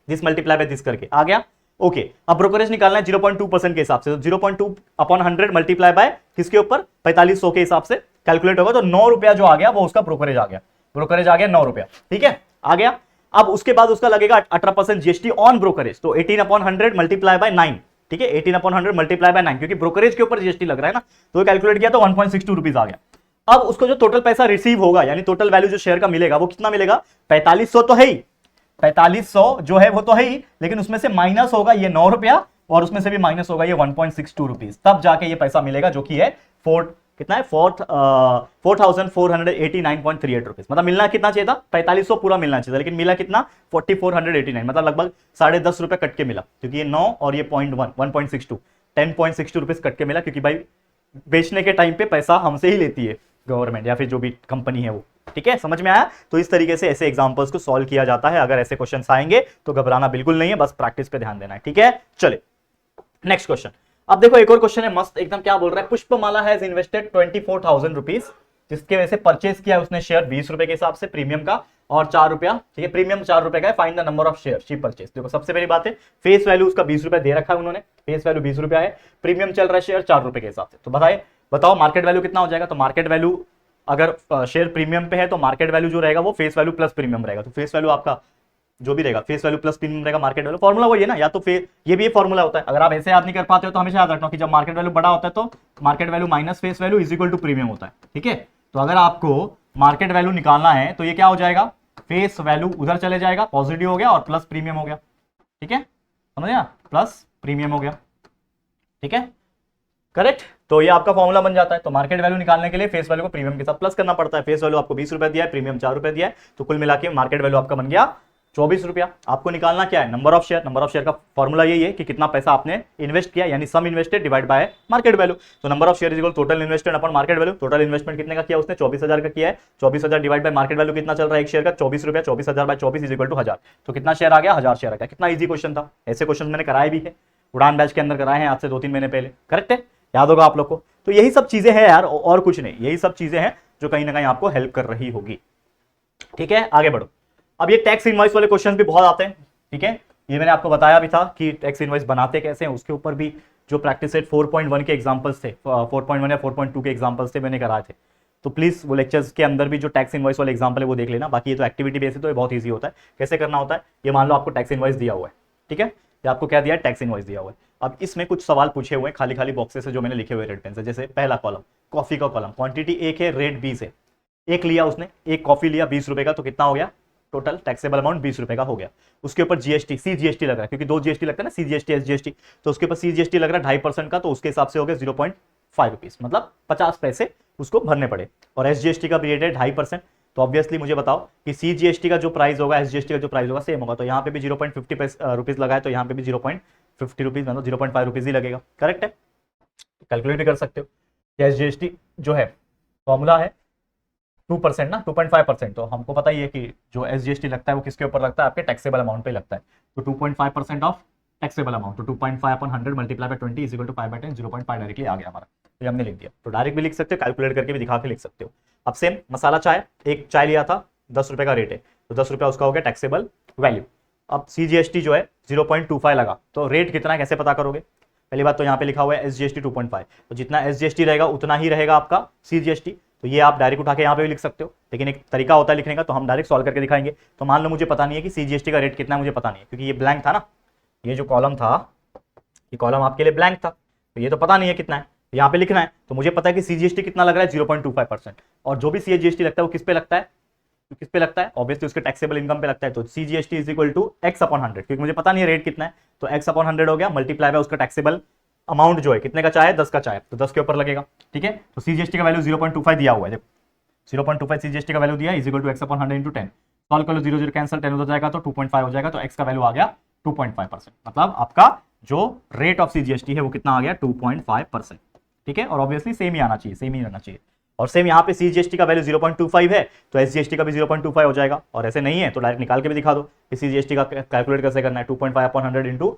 दिस मल्टीप्लाई बाय दिस करके आ गया। ओके, अब ब्रोकरेज निकालना है 0.2% के हिसाब से, तो 0.2 अपॉन 100 मल्टीप्लाई बाय किसके ऊपर? 4500 के हिसाब से कैलकुलेट होगा। तो 9 रुपया जो आ गया वो उसका ब्रोकरेज आ गया, ब्रोकरेज आ गया 9 रुपया। ठीक है, आ गया। अब उसके बाद उसका लगेगा 18% जीएसटी ऑन ब्रोकरेज, तो 18 अपॉन 100 मल्टीप्लाई बाय 9। ठीक है, 18 अपॉन 100 मल्टीप्लाई बाय 9, क्योंकि ब्रोकरेज के ऊपर जीएसटी लग रहा है ना, तो कैलकुलेट किया तो 1.62 रुपीज आ गया। अब उसको जो टोटल पैसा रिसीव होगा, यानी टोटल वैल्यू जो शेयर का मिलेगा वो कितना मिलेगा? 4500 तो है ही, 4500 जो है वो तो है ही, लेकिन उसमें से माइनस होगा ये 9 रुपया, और उसमें से भी माइनस होगा ये 1.62 रुपीज, तब जाके ये पैसा मिलेगा, जो कि है कितना है? 4489.38 रुपीज। मतलब मिलना कितना चाहिए था? 4500 पूरा मिलना चाहिए था, लेकिन मिला कितना? 4489, मतलब लगभग 10.5 रुपए कट के मिला, क्योंकि ये 9 और ये 1.62 10.62 रुपीज कट के मिला, क्योंकि भाई बेचने के टाइम पे पैसा हमसे ही लेती है गवर्नमेंट या फिर जो भी कंपनी है वो। ठीक है, समझ में आया? तो इस तरीके से ऐसे एग्जांपल्स को सॉल्व किया जाता है। अगर ऐसे क्वेश्चंस आएंगे तो घबराना बिल्कुल नहीं है, बस प्रैक्टिस पे ध्यान देना है। ठीक है, चले नेक्स्ट क्वेश्चन। अब देखो एक और क्वेश्चन है मस्त एकदम, क्या बोल रहा है? पुष्पमाला हैज इन्वेस्टेड 24,000 रुपीज, जिसके वजह से परचेज किया उसने शेयर 20 रुपए के हिसाब से प्रीमियम का, और 4 रुपया। ठीक है, प्रीमियम 4 रुपए का है। Find the number of share she purchase. देखो सबसे पहली बात है, फेस वैल्यू उसका 20 रुपए दे रखा है उन्होंने, फेस वैल्यू 20 रुपया है, प्रीमियम चल रहा है शेयर 4 रुपए के हिसाब से। तो बताओ मार्केट वैल्यू कितना हो जाएगा? तो मार्केट वैल्यू अगर शेयर प्रीमियम पे है तो मार्केट वैल्यू जो रहेगा वो फेस वैल्यू प्लस प्रीमियम रहेगा। तो फेस वैल्यू आपका जो भी रहेगा फेस वैल्यू प्लस प्रीमियम रहेगा, मार्केट वैल्यू। फॉर्मूला वही है ना, या तो फिर ये भी फॉर्मूला होता है। अगर आप ऐसे याद नहीं कर पाते हो तो हमेशा याद रखना कि जब मार्केट वैल्यू बड़ा होता है तो market value minus face value is equal to premium होता है। ठीक है, तो अगर आपको मार्केट वैल्यू निकालना है तो ये क्या हो जाएगा? फेस वैल्यू उधर चले जाएगा, पॉजिटिव हो गया, और प्लस प्रीमियम हो गया। ठीक है, समझ गया? प्लस प्रीमियम हो गया। ठीक है, करेक्ट। तो ये आपका फॉर्मूला बन जाता है। तो मार्केट वैल्यू निकालने के लिए फेस वैल्यू को प्रीमियम के साथ प्लस करना पड़ता है। फेस वैल्यू आपको 20 रुपए दिया है, प्रीमियम 4 रुपए दिया है, तो कुल मिला के मार्केट वैल्यू आपका बन गया 24 रुपया। आपको निकालना क्या है? Number of share. Number of share का फॉर्मूला यही है कि कितना पैसा आपने इन्वेस्ट किया, यानी sum invested divide by market value. तो number of share is equal total invested upon market value. Total investment कितने का किया उसने? 24,000 का किया है। 24,000 डिवाइड बाय मार्केट वैल्यू कितना चल रहा है एक शेयर का? 24 रुपया। 24,000 बाय 24 इज इक्वल टू 1000। तो कितना शेयर आ गया? 1000 शेयर आ गया। कितना ईजी क्वेश्चन था। ऐसे क्वेश्चन मैंने कराए भी है, उड़ान बैच के अंदर कराए हैं आज से 2-3 महीने पहले। करेक्ट है, याद होगा आप लोग को। तो यही सब चीजें हैं यार, और कुछ नहीं। यही सब चीजें हैं जो कहीं ना कहीं आपको हेल्प कर रही होगी। ठीक है, आगे बढ़ो। अब ये टैक्स इनवॉइस वाले क्वेश्चन भी बहुत आते हैं। ठीक है, ये मैंने आपको बताया भी था कि टैक्स इनवॉइस बनाते कैसे हैं, उसके ऊपर भी जो प्रैक्टिस सेट 4.1 के एग्जांपल्स थे, 4.1 या 4.2 के एग्जांपल्स थे, मैंने कराए थे। तो प्लीज वो लेक्चर्स के अंदर भी जो टैक्स इनवॉइस वाले एग्जांपल है वो देख लेना। बाकी ये तो एक्टिविटी बेस है तो ये बहुत ईजी होता है। कैसे करना होता है, ये मान लो आपको टैक्स इनवॉइस दिया हुआ है। ठीक है, ये आपको क्या दिया है? टैक्स इनवॉइस दिया हुआ है। अब इसमें कुछ सवाल पूछे हुए हैं खाली खाली बॉक्सेस से, जो मैंने लिखे हुए रेड पेन से। जैसे पहला कॉलम कॉफी का कॉलम, क्वांटिटी 1 है, रेट 20 है। एक लिया उसने, एक कॉफी लिया 20 रुपए का, तो कितना हो गया? टोटल टैक्सेबल अमाउंट 20 रुपए का हो गया। उसके ऊपर जीएसटी, सीजीएसटी लग रहा है, क्योंकि 2 जीएसटी लगता है ना, सीजीएसटी एसजीएसटी। तो उसके ऊपर सीजीएसटी लग रहा है 2.5% का, तो उसके हिसाब से हो गया 0.5 रुपीज, मतलब 50 पैसे उसको भरने पड़े। और एसजीएसटी का भी रेट है 2.5%। तो ऑब्वियसली मुझे बताओ कि सीजीएसटी का जो प्राइस होगा, एसजीएसटी का जो प्राइस होगा सेम होगा। तो यहाँ पे भी 0.50 रुपीज लगा है, तो यहाँ पे भी 0.50 रुपीज, मतलब 0.5 रुपीज ही लगेगा। करेक्ट है, कैलकुलेट भी कर सकते हो। एसजीएसटी जो है फॉर्मूला है 2% ना, 2.5%। तो हमको पता ही है कि जो एसजीएसटी लगता है वो किसके ऊपर लगता है? आपके टैक्सेबल अमाउंट पे लगता है। तो 2.5% ऑफ टैक्सेबल अमाउंट, तो 2.5 upon 100 multiply by 20 is equal to 5/10, 0.5 directly आ गया हमारा। तो हमने लिख दिया। तो डायरेक्ट भी लिख सकते हो, कैलकुलेट करके भी दिखा के लिख सकते हो। अब सेम मसाला चाय, एक चाय लिया था, 10 रुपए का रेट है, तो 10 रुपया उसका हो गया टैक्सेबल वैल्यू। अब सीजीएसटी जो है 0.25 लगा, तो रेट कितना है कैसे पता करोगे? पहली बात तो यहाँ पे लिखा हुआ है एसजीएसटी 2.5, तो जितना एसजीएसटी रहेगा उतना ही रहेगा आपका सीजीएसटी। तो ये आप डायरेक्ट उठा के यहाँ पे भी लिख सकते हो, लेकिन एक तरीका होता है लिखने का, तो हम डायरेक्ट सॉल्व करके दिखाएंगे। तो मान लो मुझे पता नहीं है कि सीजीएसटी का रेट कितना है, मुझे पता नहीं है, क्योंकि ये ब्लैंक था ना, ये जो कॉलम था, ये कॉलम आपके लिए ब्लैंक था, तो ये तो पता नहीं है कितना है, यहाँ पे लिखना है। तो मुझे पता है कि सीजीएसटी कितना लग रहा है 0.25%, और जो भी सीजीएसटी लगता है वो किस पे लगता है? किस पे लगता है? ऑब्वियसली उसके टैक्सेबल इनकम पे लगता है। तो CGST is equal to x upon 100, क्योंकि मुझे पता नहीं है रेट कितना है, तो x अपॉन 100 हो गया, मल्टीप्लाई बाय उसका टैक्सेबल अमाउंट जो है, कितने का चाहे 10 का चाहे, तो 10 के ऊपर लगेगा। ठीक है, तो सीजीएसटी का वैल्यू 0.25 दिया हुआ है, देखो 0.25 सीजीएसटी का वैल्यू दिया है, is equal to x upon 100 into 10। Solve कर लो, 0 0 कैंसिल, 10 हो जाएगा तो 2.5 हो जाएगा, तो x का वैल्यू आ गया 2.5%। मतलब आपका जो रेट ऑफ सीजीएसटी है वो कितना आ गया? 2.5%। ठीक है, और ऑब्वियसली सेम ही आना चाहिए, सेम ही रहना चाहिए। और सेम यहाँ पे CGST का वैल्यू 0.25 है तो SGST का भी 0.25 हो जाएगा, और ऐसे नहीं है तो डायरेक्ट निकाल के भी दिखा दो कि CGST का कैलकुलेट कैसे करना है, 2.5/100 इंटू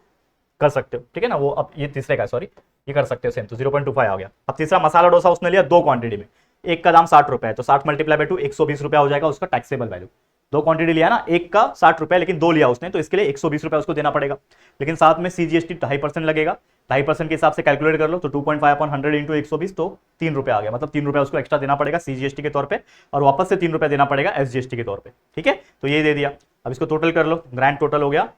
कर सकते हो, ठीक है ना। वो अब ये तीसरे का, सॉरी ये कर सकते हो सेम, तो 0.25 आ गया। अब तीसरा मसाला डोसा उसने लिया 2 क्वांटिटी में, एक का दाम 60 रुपए है तो 60 मल्टीप्लाई बाय 2 120 रुपया हो जाएगा उसका टैक्सेबल वैल्यू। 2 क्वांटिटी लिया ना, एक का 60 रुपए लेकिन 2 लिया उसने, तो इसके लिए 120 रुपया उसको देना पड़ेगा। लेकिन साथ में CGST 2.5% लगेगा, 2.5% के हिसाब से कैलकुलेट कर लो तो 2.5/100 इंटू 120 तो 3 रुपए आ गया, मतलब 3 रुपया उसको एक्स्ट्रा देना पड़ेगा CGST के तौर पे, और वापस से 3 रुपया देना पड़ेगा SGST के तौर पे, ठीक है। तो ये दे दिया। अब इसको टोटल कर लो, ग्रैंड टोटल हो गया।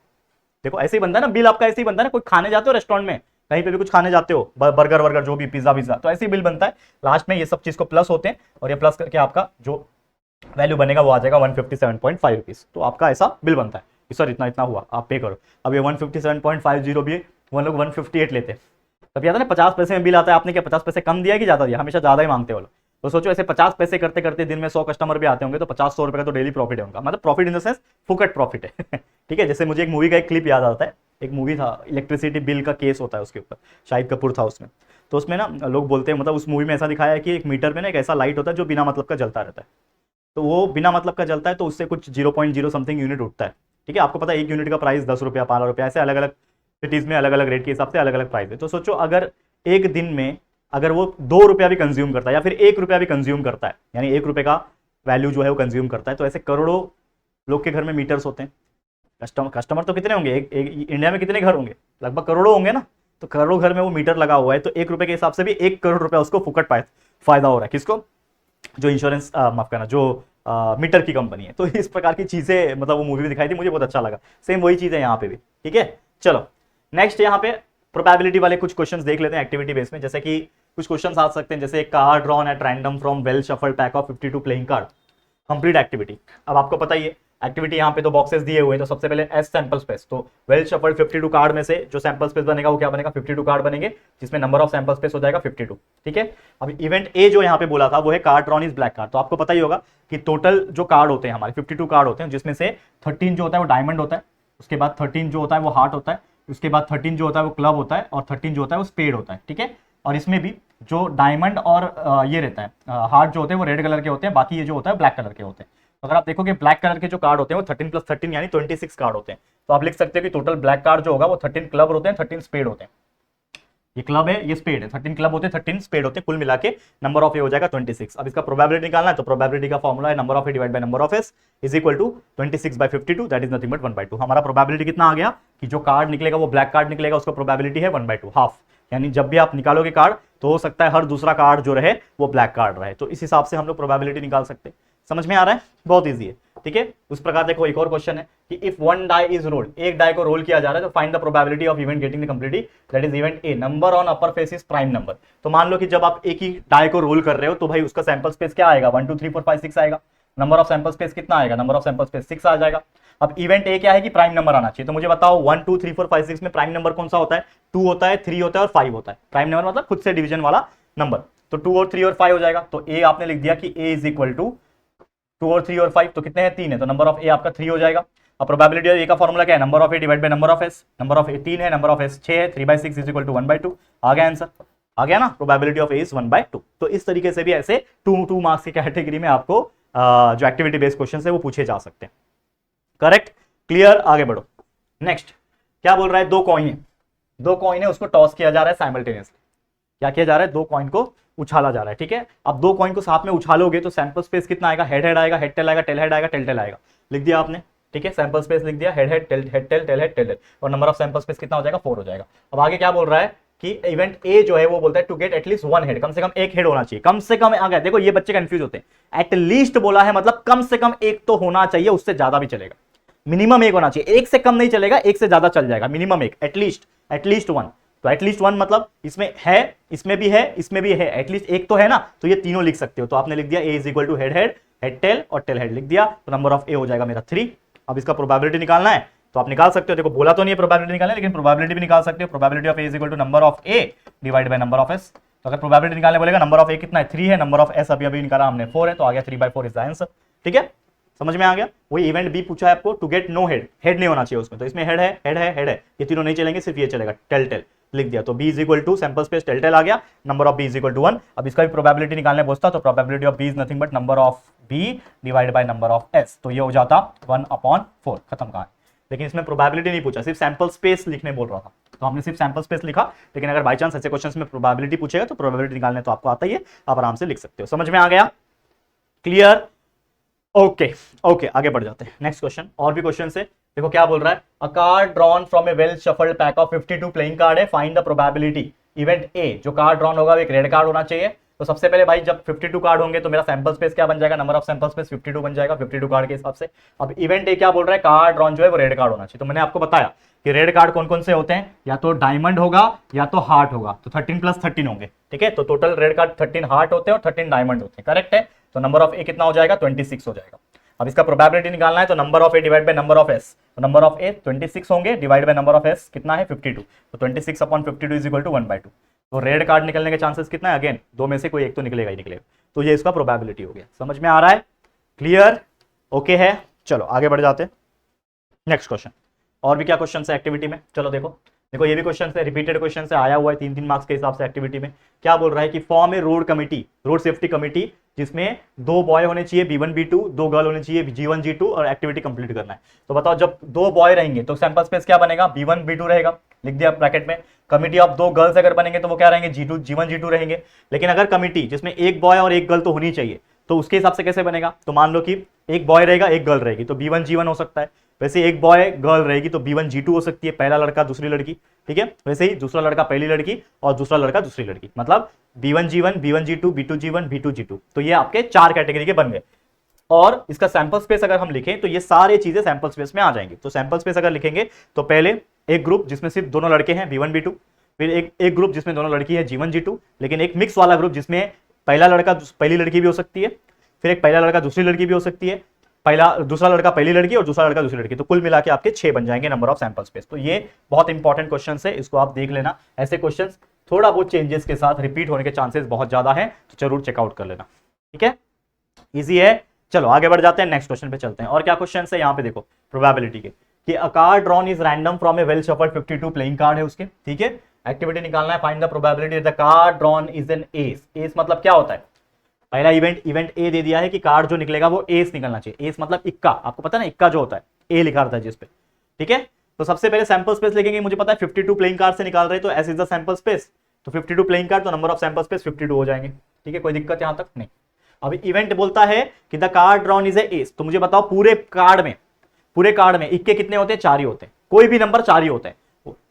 देखो ऐसे ही बनता है ना बिल आपका, ऐसे ही बनता है ना, कोई खाने जाते हो रेस्टोरेंट में, कहीं पे भी कुछ खाने जाते हो, बर्गर वर्गर जो भी, पिज्जा विज्जा, तो ऐसे ही बिल बनता है। लास्ट में ये सब चीज को प्लस होते हैं और ये प्लस करके आपका जो वैल्यू बनेगा वो आ जाएगा 157.5 रुपीज। तो आपका ऐसा बिल बनता है, सर इतना इतना हुआ आप पे करो। अब ये 157.50 भी वो लोग 158 लेते हैं, तब याद है ना 50 पैसे में बिल आता है, आपने क्या 50 पैसे कम दिया कि ज्यादा दिया, हमेशा ज्यादा ही मांगते हो लोग। तो सोचो ऐसे 50 पैसे करते करते दिन में 100 कस्टमर भी आते होंगे तो 50-100 रुपए का तो डेली प्रॉफिट है उनका, मतलब प्रॉफिट इन द सेंस फुकट प्रॉफिट है ठीक है। जैसे मुझे एक मूवी का एक क्लिप याद आता है, एक मूवी था इलेक्ट्रिसिटी बिल का केस होता है उसके ऊपर, शाहिद कपूर था उसमें। तो उसमें ना लोग बोलते हैं, मतलब उस मूवी में ऐसा दिखाया है कि एक मीटर में ना एक ऐसा लाइट होता है जो बिना मतलब का जलता रहता है, तो वो बिना मतलब का जलता है तो उससे कुछ 0.0 समथिंग यूनिट उठता है, ठीक है। आपको पता है एक यूनिट का प्राइस 10 रुपया 12 रुपया, ऐसे अलग अलग सिटीज में अलग अलग रेट के हिसाब से अलग अलग प्राइस है। तो सोचो अगर एक दिन में अगर वो 2 रुपया भी कंज्यूम करता है या फिर 1 रुपया भी कंज्यूम करता है, यानी 1 रुपये का वैल्यू जो है वो कंज्यूम करता है, तो ऐसे करोड़ों लोग के घर में मीटर्स होते हैं। कस्टमर तो कितने होंगे, एक इंडिया में कितने घर होंगे, लगभग करोड़ों होंगे ना। तो करोड़ों घर में वो मीटर लगा हुआ है, तो 1 रुपये के हिसाब से भी 1 करोड़ रुपया उसको फुकट फायदा हो रहा है। किसको, जो इंश्योरेंस माफ करना, जो मीटर की कंपनी है। तो इस प्रकार की चीजें मतलब वो मूवी में दिखाई थी, मुझे बहुत अच्छा लगा। सेम वही चीज है यहाँ पे भी, ठीक है। चलो नेक्स्ट यहाँ पे प्रोबेबिलिटी वाले कुछ क्वेश्चंस देख लेते हैं एक्टिविटी बेस में। जैसे कि कुछ क्वेश्चंस आ सकते हैं, जैसे card drawn at random from well shuffle pack of 52 playing card, complete activity. अब आपको पता ही है एक्टिविटी यहाँ पे 2 बॉक्सेस दिए हुए हैं, तो सबसे पहले एस सैंपल स्पेस, तो वेल शफल्ड 52 कार्ड में से जो सैंपल स्पेस बनेगा वो क्या बनेगा, 52 कार्ड बनेंगे, जिसमें नंबर ऑफ सैंपल स्पेस हो जाएगा 52, ठीक है। अब इवेंट ए जो यहाँ पे बोला था वो है card drawn is black card. तो आपको पता ही होगा कि टोटल जो कार्ड होते हैं हमारे 52 कार्ड होते हैं, जिसमें से 13 जो होता है वो डायमंड होता है, उसके बाद 13 जो होता है वो हार्ट होता है, उसके बाद 13 जो होता है वो क्लब होता है, और 13 जो होता है वो स्पेड होता है, ठीक है। और इसमें भी जो डायमंड और ये रहता है हार्ट जो होते हैं वो रेड कलर के होते हैं, बाकी ये जो होता है ब्लैक कलर के होते हैं। अगर आप देखोगे ब्लैक कलर के जो कार्ड होते हैं वो 13 + 13 यानी 26 कार्ड होते हैं। तो आप लिख सकते हो कि टोटल ब्लैक कार्ड जो होगा वो 13 क्लब होते हैं, 13 स्पेड होते हैं। ये क्लब है, ये स्पेड है, 13 क्लब होते हैं, 13 स्पेड होते हैं, कुल मिला के नंबर ऑफ ए हो जाएगा 26। अब इसका प्रोबेबिलिटी निकालना है, तो प्रोबेबिलिटी का फॉर्मूला है number of A divide by number of S is equal to 26/52, that is nothing but 1/2। हमारा प्रोबेबिलिटी कितना आ गया कि जो कार्ड निकलेगा वो ब्लैक कार्ड निकलेगा, उसका प्रोबेबिलिटी है 1/2, हाफ। यानी जब भी आप निकालोगे कार्ड तो हो सकता है हर दूसरा कार्ड जो रहे वो ब्लैक कार्ड रहे, तो इस हिसाब से हम लोग प्रोबेबिलिटी निकाल सकते हैं। समझ में आ रहा है, बहुत ईजी है, ठीक है। उस प्रकार देखो एक और क्वेश्चन है कि if one die is rolled, एक डाई को रोल किया जा रहा है, तो find the probability of event getting the complete, that is event A, number on upper face is prime number. तो मान लो कि जब आप एक ही डाई को रोल कर रहे हो तो भाई उसका सैंपल स्पेस क्या आएगा, 1 2 3 4 5 6 आएगा। नंबर ऑफ सैंपल स्पेस कितना आएगा, नंबर ऑफ सैंपल स्पेस 6 आ जाएगा। अब इवेंट ए क्या है कि प्राइम नंबर आना चाहिए, तो मुझे बताओ 1 2 3 4 5 6 में प्राइम नंबर कौन सा होता है, 2 होता है, 3 होता है और 5 होता है। प्राइम नंबर मतलब खुद से डिवीजन वाला नंबर, तो 2 और 3 और 5 हो जाएगा। तो ए आपने लिख दिया कि ए इज इक्वल टू 2 और 3 और 5, तो कितने हैं, 3 है, तो नंबर ऑफ ए आपका 3 हो जाएगा। अब प्रोबेबिलिटी ए का फॉर्मूला क्या है, number of A divide by number of S, number of A 3 है, नंबर ऑफ एस 6 है, 3/6 इज इक्वल टू 1/2। आ गया आंसर, आ गया ना, प्रोबेबिलिटी ऑफ ए इज 1/2। तो इस तरीके से भी ऐसे 2 मार्क्स की कैटेगरी में आपको जो एक्टिविटी बेस्ड क्वेश्चन है वो पूछे जा सकते हैं। करेक्ट, क्लियर, आगे बढ़ो। नेक्स्ट क्या बोल रहा है, 2 कॉइन है, उसको टॉस किया जा रहा है साइमल्टेनियसली। क्या किया जा रहा है, 2 कॉइन को उछाला जा रहा है, ठीक है। अब 2 कॉइन को साथ में उछालोगे तो सैंपल स्पेस कितना आएगा, हेड हेड आएगा, हेड टेल आएगा, टेल हेड आएगा, टेल टेल आएगा, लिख दिया आपने, ठीक है। सैंपल स्पेस लिख दिया, head head tail head tail tail head tail head, और नंबर ऑफ सैंपल स्पेस कितना हो जाएगा, 4 हो जाएगा। अब आगे क्या बोल रहा है कि इवेंट ए जो है वो बोलता है टू गेट एटलीस्ट 1 हेड, कम से कम एक हेड होना चाहिए, कम से कम। आ गया, देखो ये बच्चे कंफ्यूज होते हैं, एटलीस्ट बोला है मतलब कम से कम एक तो होना चाहिए, उससे ज्यादा भी चलेगा, मिनिमम एक होना चाहिए, एक से कम नहीं चलेगा, एक से ज्यादा चल जाएगा, मिनिमम एक, एटलीस्ट 1। तो एटलीस्ट 1 मतलब इसमें है, इसमें भी है, इसमें भी है, एटलीस्ट एक तो है ना, तो ये तीनों लिख सकते हो। तो आपने लिख दिया A is equal to head head, head tail और टेल हेड लिख दिया, तो नंबर ऑफ ए हो जाएगा मेरा 3। अब इसका प्रोबेबिलिटी निकालना है तो आप निकाल सकते हो, देखो बोला तो नहीं है प्रोबेबिलिटी निकालना, लेकिन प्रोबेबिलिटी भी निकाल सकते हो। Probability of A is equal to number of A divide by number of S. तो अगर प्रोबेबिलिटी निकालने बोलेगा नंबर ऑफ ए कितना है, 3 है, नंबर ऑफ एस अभी अभी निकाला हमने 4 है, तो आ गया 3/4 इज द आंसर, ठीक है। समझ में आ गया। वही इवेंट बी पूछा है आपको to get no head, head नहीं होना चाहिए उसमें, तो इसमें हेड है, हेड है, हेड है, ये तीनों नहीं चलेंगे, सिर्फ ये चलेगा, टेल टेल। लिख दिया, तो b is equal to sample space tail आ गया, number of b is equal to 1। अब इसका भी प्रोबेबिलिटी निकालने पूछता, तो probability of b is nothing but number of b divide by number of s, तो ये हो जाता 1/4, खत्म कहां। लेकिन इसमें प्रोबेबिलिटी नहीं पूछा, सिर्फ सैंपल स्पेस लिखने बोल रहा था, तो हमने सिर्फ सैंपल स्पेस लिखा। लेकिन अगर बाई चांस ऐसे क्वेश्चंस में प्रोबेबिलिटी पूछेगा तो प्रोबेबिलिटी निकालने तो आपको आता ही है, आप आराम से लिख सकते हो। समझ में आ गया? क्लियर? ओके ओके, आगे बढ़ जाते हैं। नेक्स्ट क्वेश्चन, और भी क्वेश्चन है, देखो क्या बोल रहा है। A card drawn from a well shuffled pack of 52 playing card है, find the probability event A, जो कार्ड ड्रॉन होगा वो एक रेड कार्ड होना चाहिए। तो सबसे पहले भाई जब 52 कार्ड होंगे तो मेरा सैंपल स्पेस क्या बन जाएगा, नंबर ऑफ सैंपल स्पेस 52 बन जाएगा 52 कार्ड के हिसाब से। अब इवेंट ए क्या बोल रहा है, कार्ड ड्रॉन जो है वो रेड कार्ड होना चाहिए। तो मैंने आपको बताया कि रेड कार्ड कौन कौन से होते हैं, या तो डायमंड होगा या तो हार्ट होगा, तो 13 + 13 होंगे, ठीक है। तो टोटल रेड कार्ड 13 हार्ट होते हैं और 13 डायमंड होते हैं, करेक्ट है। तो नंबर ऑफ ए कितना हो जाएगा, 26 हो जाएगा। अब इसका प्रोबेबिलिटी निकालना है, तो number of A divide by number of S, तो नंबर ऑफ ए 26 होंगे, divide by number of S कितना है 52, तो 26/52 इज इक्वल टू 1/2। तो रेड कार्ड निकलने के चांसेस कितना है, अगेन दो में से कोई एक तो निकलेगा ही निकलेगा। तो ये इसका प्रोबेबिलिटी हो गया। समझ में आ रहा है? क्लियर? ओके है। चलो आगे बढ़ जाते हैं। नेक्स्ट क्वेश्चन, और भी क्या क्वेश्चन है एक्टिविटी में, चलो देखो देखो ये भी क्वेश्चन है, रिपीटेड क्वेश्चन से आया हुआ है 3-3 मार्क्स के हिसाब से एक्टिविटी में। क्या बोल रहा है कि form a road committee, road safety committee, जिसमें 2 बॉय होने चाहिए B1 B2, 2 गर्ल होने चाहिए G1 G2, और एक्टिविटी कंप्लीट करना है। तो बताओ जब 2 बॉय रहेंगे तो सैंपल स्पेस क्या बनेगा, B1 B2 रहेगा, लिख दिया ब्रैकेट में। कमिटी ऑफ 2 गर्ल्स अगर बनेंगे तो वो क्या रहेंगे, G1 G2 रहेंगे। लेकिन अगर कमिटी जिसमें 1 बॉय और 1 गर्ल तो होनी चाहिए, तो उसके हिसाब से कैसे बनेगा, तो मान लो कि 1 बॉय रहेगा 1 गर्ल रहेगी, तो B1 G1 हो सकता है। वैसे 1 बॉय गर्ल रहेगी तो B1 G2 हो सकती है, पहला लड़का दूसरी लड़की, ठीक है। वैसे ही दूसरा लड़का पहली लड़की और दूसरा लड़का दूसरी लड़की, मतलब B1 G1, B1 G2, B2 G1, B2 G2। तो ये आपके 4 कैटेगरी के बन गए। और इसका सैंपल स्पेस अगर हम लिखें तो ये सारे चीजें सैंपल स्पेस में आ जाएंगी। तो सैंपल स्पेस अगर लिखेंगे तो पहले एक ग्रुप जिसमें सिर्फ दोनों लड़के हैं B1 B2, फिर एक ग्रुप जिसमें दोनों लड़की है G1 G2, लेकिन एक मिक्स वाला ग्रुप जिसमें पहला लड़का पहली लड़की भी हो सकती है, फिर एक पहला लड़का दूसरी लड़की भी हो सकती है, दूसरा लड़का पहली लड़की और दूसरा लड़का दूसरी लड़की, तो कुल मिला के आपके 6 बन जाएंगे नंबर ऑफ सैंपल स्पेस। तो ये बहुत इंपॉर्टेंट क्वेश्चन है, इसको आप देख लेना। ऐसे क्वेश्चन थोड़ा बहुत चेंजेस के साथ रिपीट होने के चांसेस बहुत ज्यादा है, तो जरूर चेकआउट कर लेना, ठीक है। इजी है। चलो आगे बढ़ जाते हैं, नेक्स्ट क्वेश्चन पे चलते हैं। और क्या क्वेश्चन है यहाँ पे देखो प्रोबेबिलिटी के, कि अ card drawn is random from a well shuffled 52 playing card है उसके, ठीक है। एक्टिविटी निकालना है, find the probability the card drawn is an S. S मतलब क्या होता है, पहला इवेंट ए दे दिया है कि कार्ड जो निकलेगा वो एस निकलना चाहिए। एस मतलब इक्का, आपको पता है ना इक्का जो होता है, ए लिखा रहता है जिस पे, ठीक है। तो सबसे पहले सैंपल स्पेस लिखेंगे, मुझे पता है 52 प्लेइंग कार्ड से निकाल रहे, तो S is the sample space, तो 52 प्लेइंग कार्ड, तो नंबर ऑफ सैंपल स्पेस 52 हो जाएंगे, ठीक है। कोई दिक्कत यहां तक नहीं। अभी इवेंट बोलता है कि the card drawn is A S, तो मुझे बताओ पूरे कार्ड में इक्के कितने होते हैं, 4 ही होते हैं, कोई भी नंबर 4 ही होते हैं।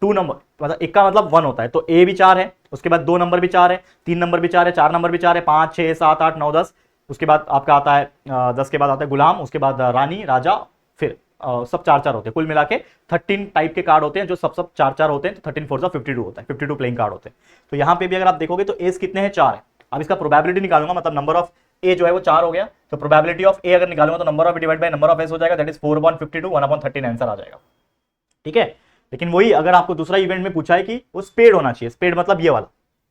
2 नंबर मतलब इक्का मतलब 1 होता है, तो ए भी 4 है, उसके बाद 2 नंबर भी 4 है, 3 नंबर भी 4 है, 4 नंबर भी 4 है, 5 6 7 8 9 10, उसके बाद आपका आता है 10 के बाद आता है गुलाम, उसके बाद रानी राजा, फिर सब 4-4 होते हैं। कुल मिला के 13 टाइप के कार्ड होते हैं, जो सब 4-4 होते हैं, तो 13 4 52 होता है, 52 प्लेइंग कार्ड होते हैं। तो यहाँ पे भी अगर आप देखोगे तो एस कितने हैं, 4 है। अब इसका प्रोबेबिलिटी निकालूंगा, मतलब नंबर ऑफ ए जो है वो 4 हो गया, तो प्रोबेबिलिटी ऑफ ए अगर निकालूंगा तो number of A divide by number of S हो जाएगा, दैट इज 4/52, 1/13 आंसर आ जाएगा, ठीक है। लेकिन वही अगर आपको दूसरा इवेंट में पूछा है कि वो स्पेड होना चाहिए, स्पेड मतलब ये वाला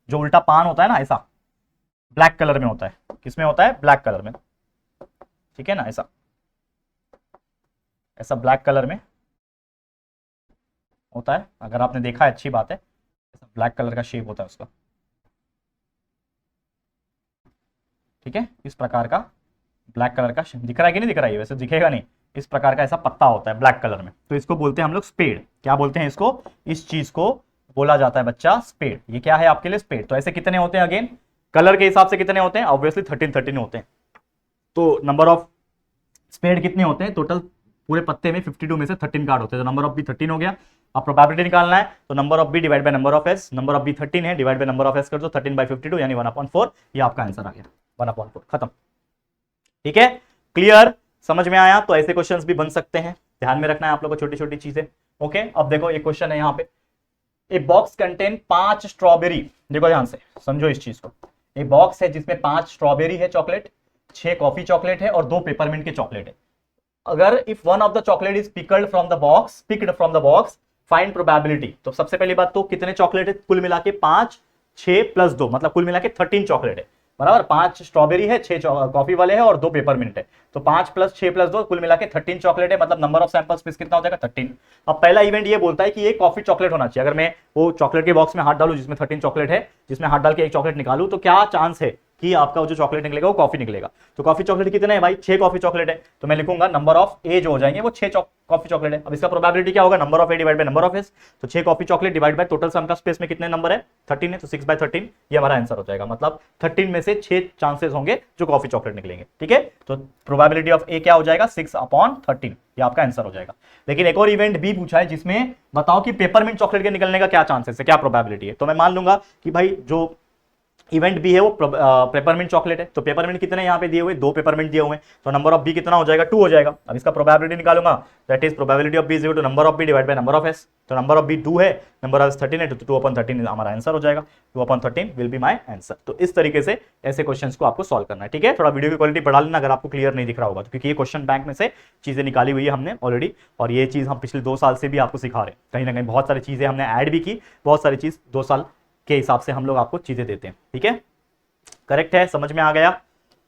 जो उल्टा पान होता है ना, ऐसा ब्लैक कलर में होता है, किसमें होता है, ब्लैक कलर में, ठीक है ना, ऐसा ब्लैक कलर में होता है। अगर आपने देखा है अच्छी बात है, ऐसा ब्लैक कलर का शेप होता है उसका, ठीक है। इस प्रकार का ब्लैक कलर का दिख रहा है कि नहीं दिख रहा है, वैसे दिखेगा नहीं, इस प्रकार का ऐसा पत्ता होता है ब्लैक कलर में, तो इसको बोलते हैं हम लोग स्पेड। क्या बोलते हैं इसको, इस चीज को बोला जाता है बच्चा स्पेड। ये क्या है आपके लिए, स्पेड। तो ऐसे कितने होते हैं, अगेन कलर के हिसाब से कितने होते हैं, ऑब्वियसली 13 होते हैं। तो नंबर ऑफ स्पेड कितने होते हैं, टोटल पूरे पत्ते में 52 में से 13 कार्ड होते हैं, तो नंबर ऑफ बी 13 हो गया। अब प्रोबेबिलिटी निकालना है, तो number of B divide by number of S, number of B 13 है, divide by number of S कर दो, 13/52 यानी 1/4, ये आपका आंसर आ गया, 1/4, खत्म, ठीक है। क्लियर, समझ में आया। तो ऐसे क्वेश्चंस भी बन सकते हैं, ध्यान में रखना है आप लोगों को छोटी छोटी चीजें, ओके। अब देखो एक क्वेश्चन है यहाँ पे, ए बॉक्स कंटेन 5 स्ट्रॉबेरी, देखो ध्यान से समझो इस चीज को। एक बॉक्स है जिसमें 5 स्ट्रॉबेरी है चॉकलेट, 6 कॉफी चॉकलेट है और 2 पेपरमिंट के चॉकलेट है। अगर if one of the chocolate is picked from the box find probability. तो सबसे पहली बात तो कितने चॉकलेट है, कुल मिला के 5 6 + 2 मतलब कुल मिला के 13 चॉकलेट है। बराबर। 5 स्ट्रॉबेरी है, 6 कॉफी वाले हैं और 2 पेपरमिंट है। तो 5 + 6 + 2 कुल मिला के 13 चॉकलेट है, मतलब नंबर ऑफ सैंपल्स पीस कितना हो जाएगा 13। अब पहला इवेंट ये बोलता है कि ये कॉफी चॉकलेट होना चाहिए। अगर मैं वो चॉकलेट के बॉक्स में हाथ डालू जिसमें 13 चॉकलेट है, जिसमें हाथ डाल के एक चॉकलेट निकालू, तो क्या चांस है कि आपका वो जो चॉकलेट निकलेगा वो कॉफी निकलेगा। तो कॉफी चॉकलेट कितने हैं भाई, 6 कॉफी चॉकलेट है। तो मैं लिखूंगा नंबर ऑफ ए जो हो जाएंगे वो 6 कॉफी चॉकलेट है। अब इसका प्रोबेबिलिटी क्या होगा, number of A divide by number of S. तो 6 coffee chocolate divide by total sum का स्पेस में कितने नंबर है 13 है, तो 6/13 ये हमारा आंसर हो जाएगा। मतलब 13 में से 6 चांसेस होंगे जो कॉफी चॉकलेट निकलेंगे। ठीक है, तो प्रोबेबिलिटी ऑफ ए क्या हो जाएगा 6/13, ये आपका आंसर हो जाएगा। लेकिन एक और इवेंट बी पूछा है जिसमें बताओ कि पेपरमिंट चॉकलेट के निकलने का क्या चांसेस है, क्या प्रोबेबिलिटी है। तो मैं मान लूंगा कि भाई जो इवेंट बी है वो पेपरमिंट चॉकलेट है। तो पेपरमिंट कितने यहाँ पे दिए हुए, 2 पेपरमिंट दिए हुए हैं। तो नंबर ऑफ बी कितना हो जाएगा 2 हो जाएगा। अब इसका प्रोबेबिलिटी निकालूंगा, that is probability of B is equal to number of B divide by number of S. तो नंबर ऑफ बी 2 है, नंबर ऑफ एस 13 है, तो 2/13 हमारा आंसर हो जाएगा। 2/13 विल बी माय आंसर। तो इस तरीके से ऐसे क्वेश्चंस को आपको सॉल्व करना है। ठीक है, थोड़ा वीडियो की क्वालिटी बढ़ा लेना अगर आपको क्लियर नहीं दिख रहा होगा तो, क्योंकि ये क्वेश्चन बैंक में से चीजें निकाली हुई है हमने ऑलरेडी, और ये चीज हम पिछले 2 साल से भी आपको सिखा रहे हैं। कहीं ना कहीं बहुत सारी चीजें हमने ऐड भी की, बहुत सारी चीज 2 साल के हिसाब से हम लोग आपको चीजें देते हैं। ठीक है, करेक्ट है, समझ में आ गया,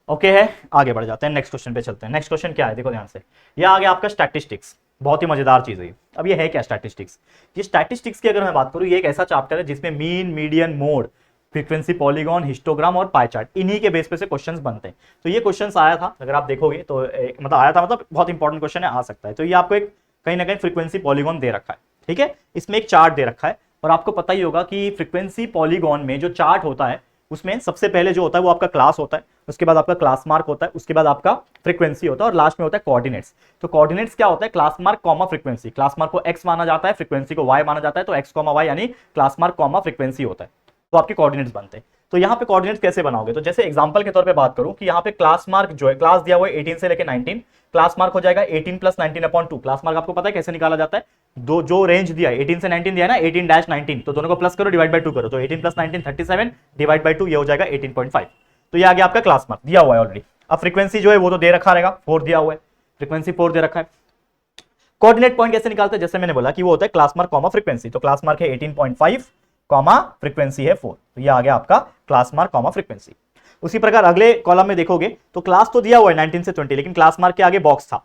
ओके है। आगे बढ़ जाते हैं, नेक्स्ट क्वेश्चन पे चलते हैं। नेक्स्ट क्वेश्चन क्या है देखो ध्यान से, ये आ गया आपका स्टैटिस्टिक्स। बहुत ही मजेदार चीज है। अब ये है क्या स्टैटिस्टिक्स, ये स्टैटिस्टिक्स की अगर मैं बात करूं, ये एक ऐसा चैप्टर है जिसमें mean, median, mode, frequency, polygon, histogram और पाई चार्ट, इन्हीं के बेस पे से क्वेश्चंस बनते हैं। तो ये क्वेश्चंस आया था, अगर आप देखोगे तो मतलब आया था, मतलब बहुत इंपॉर्टेंट क्वेश्चन है, आ सकता है। तो ये आपको एक कहीं ना कहीं फ्रीक्वेंसी पॉलीगॉन दे रखा है। ठीक है, इसमें एक चार्ट दे रखा है, और आपको पता ही होगा कि फ्रीक्वेंसी पॉलीगॉन में जो चार्ट होता है उसमें सबसे पहले जो होता है वो आपका क्लास होता है, उसके बाद आपका क्लास मार्क होता है, उसके बाद आपका फ्रीक्वेंसी होता है, और लास्ट में होता है कोऑर्डिनेट्स। तो कोऑर्डिनेट्स क्या होता है, class mark comma frequency. Class mark को x माना जाता है, फ्रीक्वेंसी को y माना जाता है, तो x, y यानी क्लास मार्क कॉमा फ्रीक्वेंसी होता है। तो आपके कोऑर्डिनेट्स बनते हैं। तो यहाँ पे कोऑर्डिनेट्स कैसे बनाओगे, तो जैसे एग्जांपल के तौर पे बात करूं कि यहाँ पे क्लास मार्क जो है, क्लास दिया हुआ है 18 से लेके 19, क्लास मार्क हो जाएगा 18 + 19/2। क्लास मार्क आपको पता है कैसे निकाला जाता है, दो जो रेंज दिया है 18 से 19 दिया है ना, 18-19, तो दोनों को प्लस करो, डिवाइड बाय 2 करो, तो 18 + 19 37, डिवाइड बाय 2 ये हो जाएगा 18.5। तो ये आ गया आपका क्लास मार्क, दिया हुआ है ऑलरेडी। अब फ्रीक्वेंसी जो है वो तो दे रखा रहेगा, 4 दिया हुआ है, फ्रीक्वेंसी 4 दे रखा है। कोऑर्डिनेट पॉइंट कैसे निकालते हैं, जैसे मैंने बोला कि वो होता है क्लास मार्क कॉमा फ्रीक्वेंसी। तो क्लास मार्क है 18.5 कॉमा फ्रीक्वेंसी है 4, तो ये आ गया आपका क्लास मार्क कॉमा फ्रीक्वेंसी। उसी प्रकार अगले कॉलम में देखोगे तो क्लास तो दिया हुआ है 19 से 20, लेकिन क्लास मार्क के आगे बॉक्स था।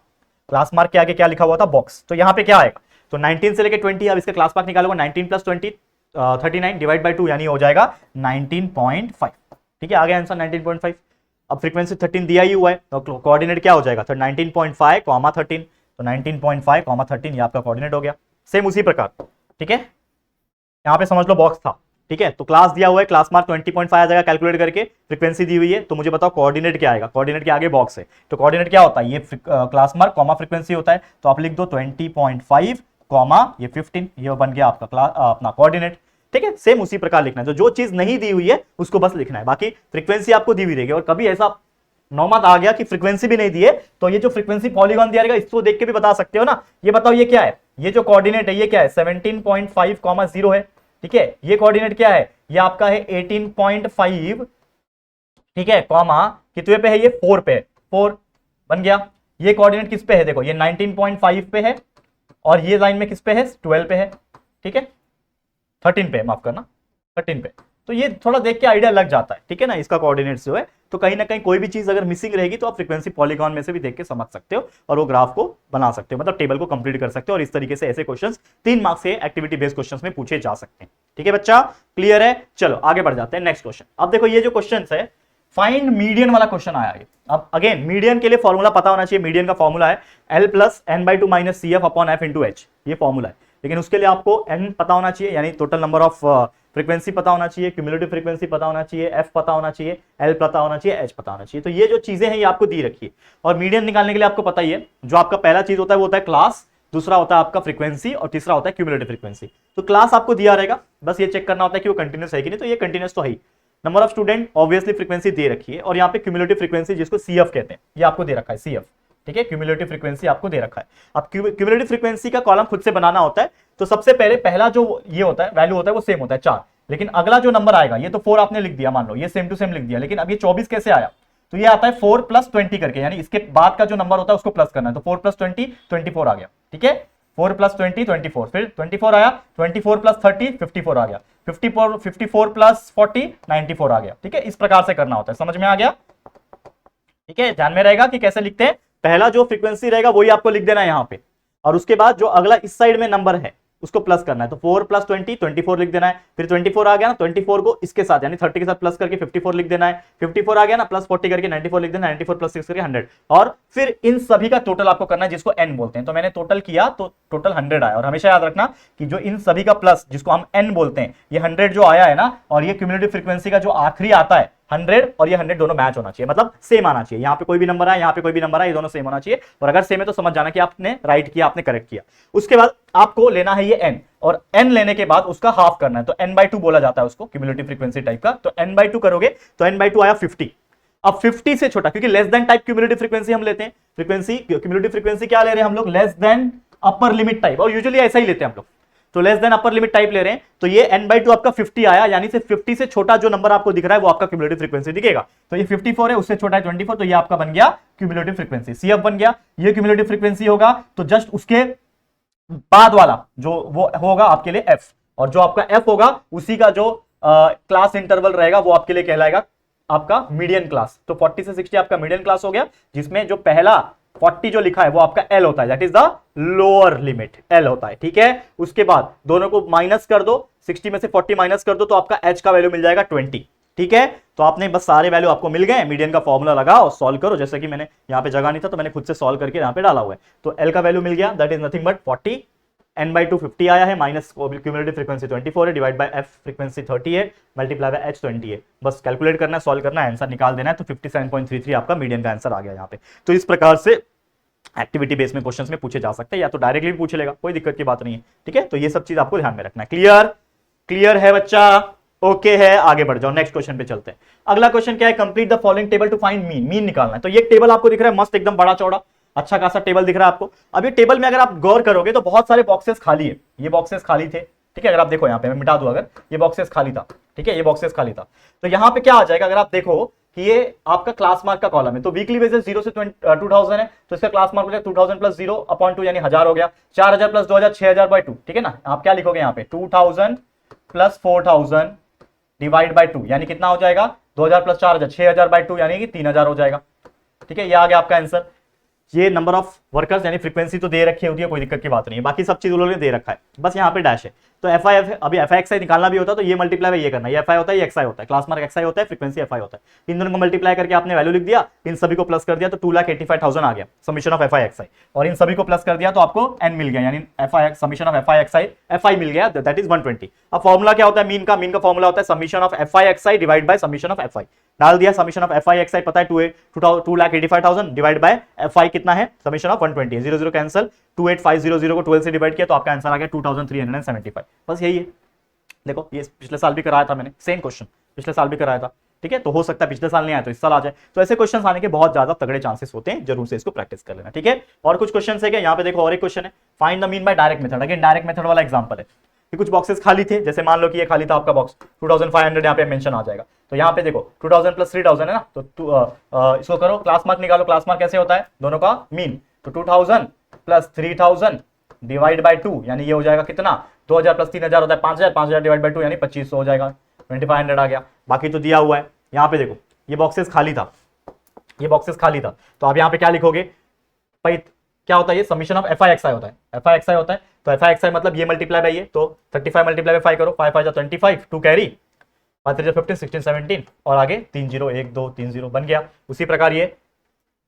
क्लास मार्क के आगे क्या लिखा हुआ था, बॉक्स। तो यहाँ पे क्या आएगा, तो 19 से लेके 20, अब इसका क्लास मार्क निकालोगे 19 + 20 39 डिवाइड बाय 2 यानी हो जाएगा 19.5। ठीक है, आ गया आंसर 19.5। अब फ्रीक्वेंसी 13 दिया ही हुआ है, तो कोऑर्डिनेट क्या हो जाएगा, तो 19.5 कॉमा 13, तो 19.5 कॉमा 13 ये आपका कोऑर्डिनेट हो गया। सेम उसी प्रकार, ठीक है, यहाँ पे समझ लो बॉक्स था। ठीक है, तो क्लास दिया हुआ है, क्लास मार्क 20.5 आ जाएगा कैलकुलेट करके, फ्रीक्वेंसी दी हुई है, तो मुझे बताओ कोऑर्डिनेट क्या आएगा। कोऑर्डिनेट के आगे बॉक्स है, तो कोऑर्डिनेट क्या होता है, ये क्लास मार्क कॉमा फ्रीक्वेंसी होता है, तो आप लिख दो 20.5 कॉमा ये 15, ये बन गया आपका अपना कोऑर्डिनेट। ठीक है, सेम उसी प्रकार लिखना है, तो जो चीज नहीं दी हुई है उसको बस लिखना है, बाकी फ्रीक्वेंसी आपको दी हुई रहेगी। और कभी ऐसा नौमत आ गया कि फ्रीक्वेंसी भी नहीं दी है, तो ये जो फ्रीक्वेंसी पॉलीगॉन दिया रहेगा इसको देख के भी बता सकते हो ना। ये बताओ ये क्या है, ये जो कोऑर्डिनेट है ये क्या है, 17.5 कॉमा 0 है। ठीक है, ये कोऑर्डिनेट क्या है, ये आपका है 18.5, ठीक है, कॉमा कितने पे है, ये 4 पे है, 4 बन गया। ये कोऑर्डिनेट किस पे है, देखो ये 19.5 पे है, और ये लाइन में किस पे है, 12 पे है। ठीक है, 13 पे, माफ करना 13 पे। तो ये थोड़ा देख के आइडिया लग जाता है, ठीक है ना, इसका कोऑर्डिनेट्स जो है। तो कहीं ना कहीं कोई भी चीज अगर मिसिंग रहेगी तो आप फ्रीक्वेंसी पॉलीगॉन में से भी देख के समझ सकते हो, और वो ग्राफ को बना सकते हो, मतलब टेबल को कंप्लीट कर सकते हो। और इस तरीके से ऐसे क्वेश्चंस 3 मार्क्स से एक्टिविटी बेस्ड क्वेश्चंस में पूछे जा सकते हैं। ठीक है बच्चा, क्लियर है, चलो आगे बढ़ जाते हैं नेक्स्ट क्वेश्चन। अब देखो ये जो क्वेश्चन है, फाइंड मीडियन वाला क्वेश्चन आया है। अब अगेन मीडियन के लिए फॉर्मूला पता होना चाहिए। मीडियन का फॉर्मूला है L + n/2 - CF/F × H, ये फॉर्मूला है। लेकिन उसके लिए आपको n पता होना चाहिए, यानी टोटल नंबर ऑफ फ्रीक्वेंसी पता होना चाहिए, क्यूमुलेटिव फ्रीक्वेंसी पता होना चाहिए, f पता होना चाहिए, l पता होना चाहिए, h पता होना चाहिए। तो ये जो चीजें हैं ये आपको दी रखी है। और मीडियन निकालने के लिए आपको पता ही है, जो आपका पहला चीज होता है वो होता है क्लास, दूसरा होता है आपका फ्रीक्वेंसी, और तीसरा होता है क्यूमुलेटिव फ्रीक्वेंसी। तो क्लास आपको दिया रहेगा, बस ये चेक करना होता है कि वो कंटिन्यूस है कि नहीं, तो ये कंटिन्यूस तो है ही। Number of student obviously frequency दे रखी है, और यहाँ पे क्यूमुलेटिव फ्रीक्वेंसी जिसको CF कहते हैं ये आपको दे रखा है, CF। ठीक है, क्यूमुलेटिव फ्रीक्वेंसी आपको दे रखा है। अब क्यूमुलेटिव फ्रीक्वेंसी का कॉलम खुद से बनाना होता है। तो सबसे पहले पहला जो ये होता है वैल्यू होता है वो सेम होता है 4, लेकिन अगला जो नंबर आएगा, ये तो 4 आपने लिख दिया, मान लो ये सेम टू सेम लिख दिया, लेकिन अब ये 24 कैसे आया, तो ये आता है 4 + 20 करके, यानी इसके बाद का जो नंबर होता है उसको प्लस करना है। तो 4 + 20 24 आ गया। ठीक है, 4 प्लस 20 24, फिर 24 आया, 24 प्लस 30 54 आ गया, 54 प्लस 40 94 आ गया। ठीक है, इस प्रकार से करना होता है, समझ में आ गया? ठीक है, ध्यान में रहेगा कि कैसे लिखते हैं। पहला जो फ्रीक्वेंसी रहेगा वही आपको लिख देना है यहां पे, और उसके बाद जो अगला इस साइड में नंबर है उसको प्लस करना है। तो 4 प्लस 20 24 लिख देना है, फिर 24 आ गया ना, 24 को इसके साथ यानी 30 के साथ प्लस करके 54 लिख देना है, 54 आ गया ना, प्लस 40 करके 94 लिख देना है, 94 प्लस 6 करके 100, और फिर इन सभी का टोटल आपको करना है जिसको n बोलते हैं। तो मैंने टोटल किया तो टोटल 100 आया, और हमेशा याद रखना कि जो इन सभी का प्लस जिसको हम n बोलते हैं, ये 100 जो आया है ना, और ये क्यूमुलेटिव फ्रीक्वेंसी का जो आखिरी आता है 100 और ये 100 दोनों मैच होना चाहिए, मतलब सेम आना चाहिए। यहाँ पे कोई भी नंबर आए, यहाँ पे कोई भी नंबर आए, ये दोनों सेम होना चाहिए, और अगर सेम है तो समझ जाना कि आपने राइट किया, आपने करेक्ट किया। उसके बाद आपको लेना है ये n, और n लेने के बाद उसका हाफ करना है, तो n/2 बोला जाता है उसको, क्यूमुलेटिव फ्रीक्वेंसी टाइप का। तो n/2 करोगे तो n/2 आया 50। अब 50 से छोटा, क्योंकि less than type cumulative frequency हम लेते हैं, फ्रीक्वेंसी क्यूमुलेटिव फ्रीक्वेंसी क्या ले रहे हैं हम लोग, less than upper limit type, और यूजुअली ऐसा ही लेते हैं हम लोग, तो less than upper limit type ले रहे हैं। तो ये n/2 आपका 50 आया, यानी से 50 से छोटा जो नंबर आपको दिख रहा है वो आपका क्यूमुलेटिव फ्रीक्वेंसी दिखेगा। तो ये 54 है, उससे छोटा है 24, तो ये आपका बन गया क्यूमुलेटिव फ्रीक्वेंसी, CF बन गया। ये क्यूमुलेटिव फ्रीक्वेंसी होगा, तो जस्ट उसके बाद वाला जो वो होगा आपके लिए f, और जो आपका f होगा उसी का जो क्लास इंटरवल रहेगा वो आपके लिए कहलाएगा आपका मीडियन क्लास। तो 40 से 60 आपका मीडियन क्लास हो गया, जिसमें जो पहला 40 जो लिखा है वो आपका L होता है, that is the lower limit, L होता है। ठीक है, उसके बाद दोनों को माइनस कर दो, 60 में से 40 माइनस कर दो तो आपका H का वैल्यू मिल जाएगा 20। ठीक है, तो आपने बस सारे वैल्यू आपको मिल गए, मीडियन का फॉर्मूला लगाओ, सॉल्व करो, जैसे कि मैंने यहाँ पे जगह नहीं था तो मैंने खुद से सॉल्व करके यहाँ पे डाला हुआ है। तो L का वैल्यू मिल गया, that is nothing but 40, n/2 50 आया है, माइनस क्यूमुलेटिव फ्रीक्वेंसी 24 है, डिवाइड बाय f फ्रीक्वेंसी 30 है, मल्टीप्लाई बाय h 20 है। बस कैलकुलेट करना है, सॉल्व करना है, आंसर निकाल देना है, तो 57.33 आपका मीडियन का आंसर आ गया यहाँ पे। तो इस प्रकार से एक्टिविटी बेस में क्वेश्चंस में पूछे जा सकते हैं, या तो डायरेक्टली भी पूछ लेगा, कोई दिक्कत की बात नहीं है। ठीक है, तो ये सब चीज आपको ध्यान में रखना है। क्लियर है बच्चा? ओके है, आगे बढ़ जाओ, नेक्स्ट क्वेश्चन पे चलते हैं। अगला क्वेश्चन क्या है, complete the following table to find mean. Mean निकालना है। तो ये टेबल आपको दिख रहा है मस्त एकदम बड़ा चौड़ा, अच्छा खासा टेबल दिख रहा है आपको। अब ये टेबल में अगर आप गौर करोगे तो बहुत सारे बॉक्सेस खाली है, ये बॉक्सेस खाली थे। ठीक है, अगर आप देखो यहाँ पे मैं मिटा दूं, अगर ये बॉक्सेस खाली था, ठीक है, ये बॉक्सेस खाली था, तो यहाँ पे क्या आ जाएगा, अगर आप देखो कि ये आपका क्लास मार्क का कॉलम है, तो वीकली बेसिस 0 से 2000 है, तो इसका क्लास मार्क हो जाएगा 2000 प्लस 0/2 यानी 1000 हो गया, 4000 प्लस 2000 6000/2। ठीक है ना, आप क्या लिखोगे यहाँ पे 2000 प्लस 4000 डिवाइड बाय 2 यानी कितना हो जाएगा, 2000 प्लस 4000 6000/2 यानी कि 3000 हो जाएगा। ठीक है, ये आ गया आपका आंसर। ये नंबर ऑफ वर्कर्स यानी फ्रीक्वेंसी तो दे रखी होती है, कोई दिक्कत की बात नहीं है, बाकी सब चीज उन्होंने दे रखा है, बस यहाँ पे डैश है। तो FI अभी FI निकालना भी होता है तो ये मल्टीप्लाई में ये करना है, ये FI होता है, ये XI होता है, क्लास मार्क XI होता है, फ्रीक्वेंसी FI होता है। इन दोनों को मल्टीप्लाई करके आपने वैल्यू लिख दिया, इन सभी को प्लस कर दिया तो 2,85,000 आ गया समीशन ऑफ FI XI, और इन सभी को प्लस कर दिया तो आपको n मिल गया, यानी FI summation of FI XI FI मिल गया, दैट इज 120। अब फॉर्मूला क्या होता है मीन का फॉर्मूला होता है summation of FI XI divide by summation of FI। डाल दिया, समीशन ऑफ FI XI पता है 2,85,000 डिवाइड बाय FI कितना है, समीशन ऑफ 120 है, 0 0 कैंसिल, 28500 को 12 से डिवाइड किया तो आपका आंसर आ गया 2375। बस यही है। देखो ये पिछले साल भी कराया था मैंने, सेम क्वेश्चन पिछले साल भी कराया था। ठीक है, तो हो सकता है पिछले साल नहीं आया तो इस साल आ जाए, तो ऐसे क्वेश्चन आने के बहुत ज्यादा तगड़े चांसेस होते हैं, जरूर से इसको प्रैक्टिस कर लेना। ठीक है, और कुछ क्वेश्चन है क्या, यहाँ पे देखो और एक क्वेश्चन है, find the mean by direct method. Again direct method वाला एग्जांपल है कि कुछ बॉक्सेस खाली थे, जैसे मान लो कि ये खाली था आपका बॉक्स, 2500 यहाँ पे मेंशन आ जाएगा, तो यहाँ पे देखो 2000 प्लस 3000 है ना, तो इसको करो क्लास मार्क निकालो, क्लास मार्क कैसे होता है दोनों का मीन, तो 2000 प्लस 3000 डिवाइड बाय 2 यानी ये हो जाएगा कितना, 2000 प्लस 3000 होता है 5000, 5000 डिवाइड बाय 2 यानी 2500 हो जाएगा, 2500 आ गया। बाकी तो दिया हुआ है, यहाँ पे देखो ये बॉक्सेस खाली था, ये बॉक्सेस खाली था, तो आप यहाँ पे क्या लिखोगे भाई, क्या होता है ये समीशन ऑफ FI XI होता है, FI XI होता है, तो FI XI मतलब ये मल्टीप्लाई बाय ये, तो 35 मल्टीप्लाई बाय 5 करो, 5 5 25, 2 कैरी, 5 3 15 16 17 और आगे 3 0 1 2 3 0 बन गया। उसी प्रकार ये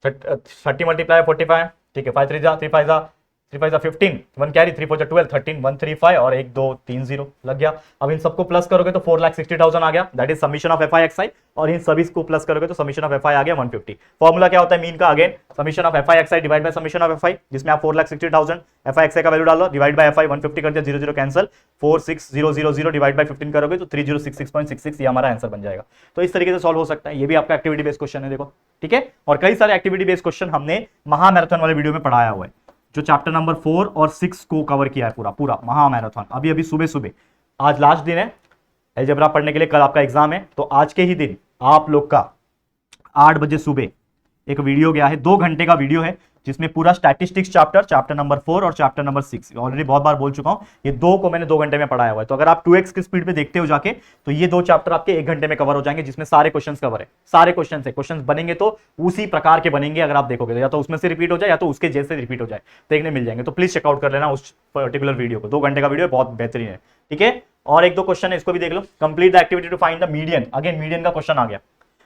30 मल्टीप्लाई 45, ठीक है, 5 3 3 5 3 5 15, 1 कैरी, 3 4 12 13 1 3 5 और 1 2 3 0 लग गया। अब इन सबको प्लस करोगे तो 4,60,000 आ गया, that is summation of FI XI, और इन सभी को प्लस करोगे तो समीशन ऑफ FI आ गया 150। फॉर्मूला क्या होता है मीन का, again summation of FI XI divide by summation of FI, जिसमें आप 4,60,000 FI XI का वैल्यू डालो, डिवाइड बाय FI 150 कर दिया, 0 0 कैंसिल, 46000 डिवाइड बाय 15 करोगे तो 3066.66, ये हमारा आंसर बन जाएगा। तो इस तरीके से सॉल्व हो सकता है, ये भी आपका एक्टिविटी बेस्ड क्वेश्चन है देखो। ठीक है, और कई सारे एक्टिविटी बेस्ड क्वेश्चन हमने महामैराथन वाले वीडियो में पढ़ाया हुआ है, जो चैप्टर नंबर 4 और 6 को कवर किया है पूरा महामैराथन। अभी अभी सुबह आज लास्ट दिन है अलजेब्रा पढ़ने के लिए, कल आपका एग्जाम है, तो आज के ही दिन आप लोग का 8 बजे सुबह एक वीडियो गया है, 2 घंटे का वीडियो है, जिसमें पूरा स्टैटिस्टिक्स चैप्टर नंबर 4 और चैप्टर नंबर 6 ऑलरेडी बहुत बार बोल चुका हूं, ये दो को मैंने 2 घंटे में पढ़ाया हुआ है। तो अगर आप 2x की स्पीड पे देखते हो जाके तो ये 2 चैप्टर आपके 1 घंटे में कवर हो जाएंगे, जिसमें सारे क्वेश्चन कवर है, सारे क्वेश्चन है। क्वेश्चन बनेंगे तो उसी प्रकार के बनेंगे, अगर आप देखोगे या तो उसमें से रिपीट हो जाए या तो उसके जैसे रिपीट हो जाए, देखने मिल जाएंगे। तो प्लीज चेकआउट कर लेना उस पर्टिकुलर वीडियो को, 2 घंटे का वीडियो बहुत बेहतरीन है, ठीक है। और 1-2 क्वेश्चन है, इसको भी देख लो। Complete the activity to find the median, again median का क्वेश्चन आ गया,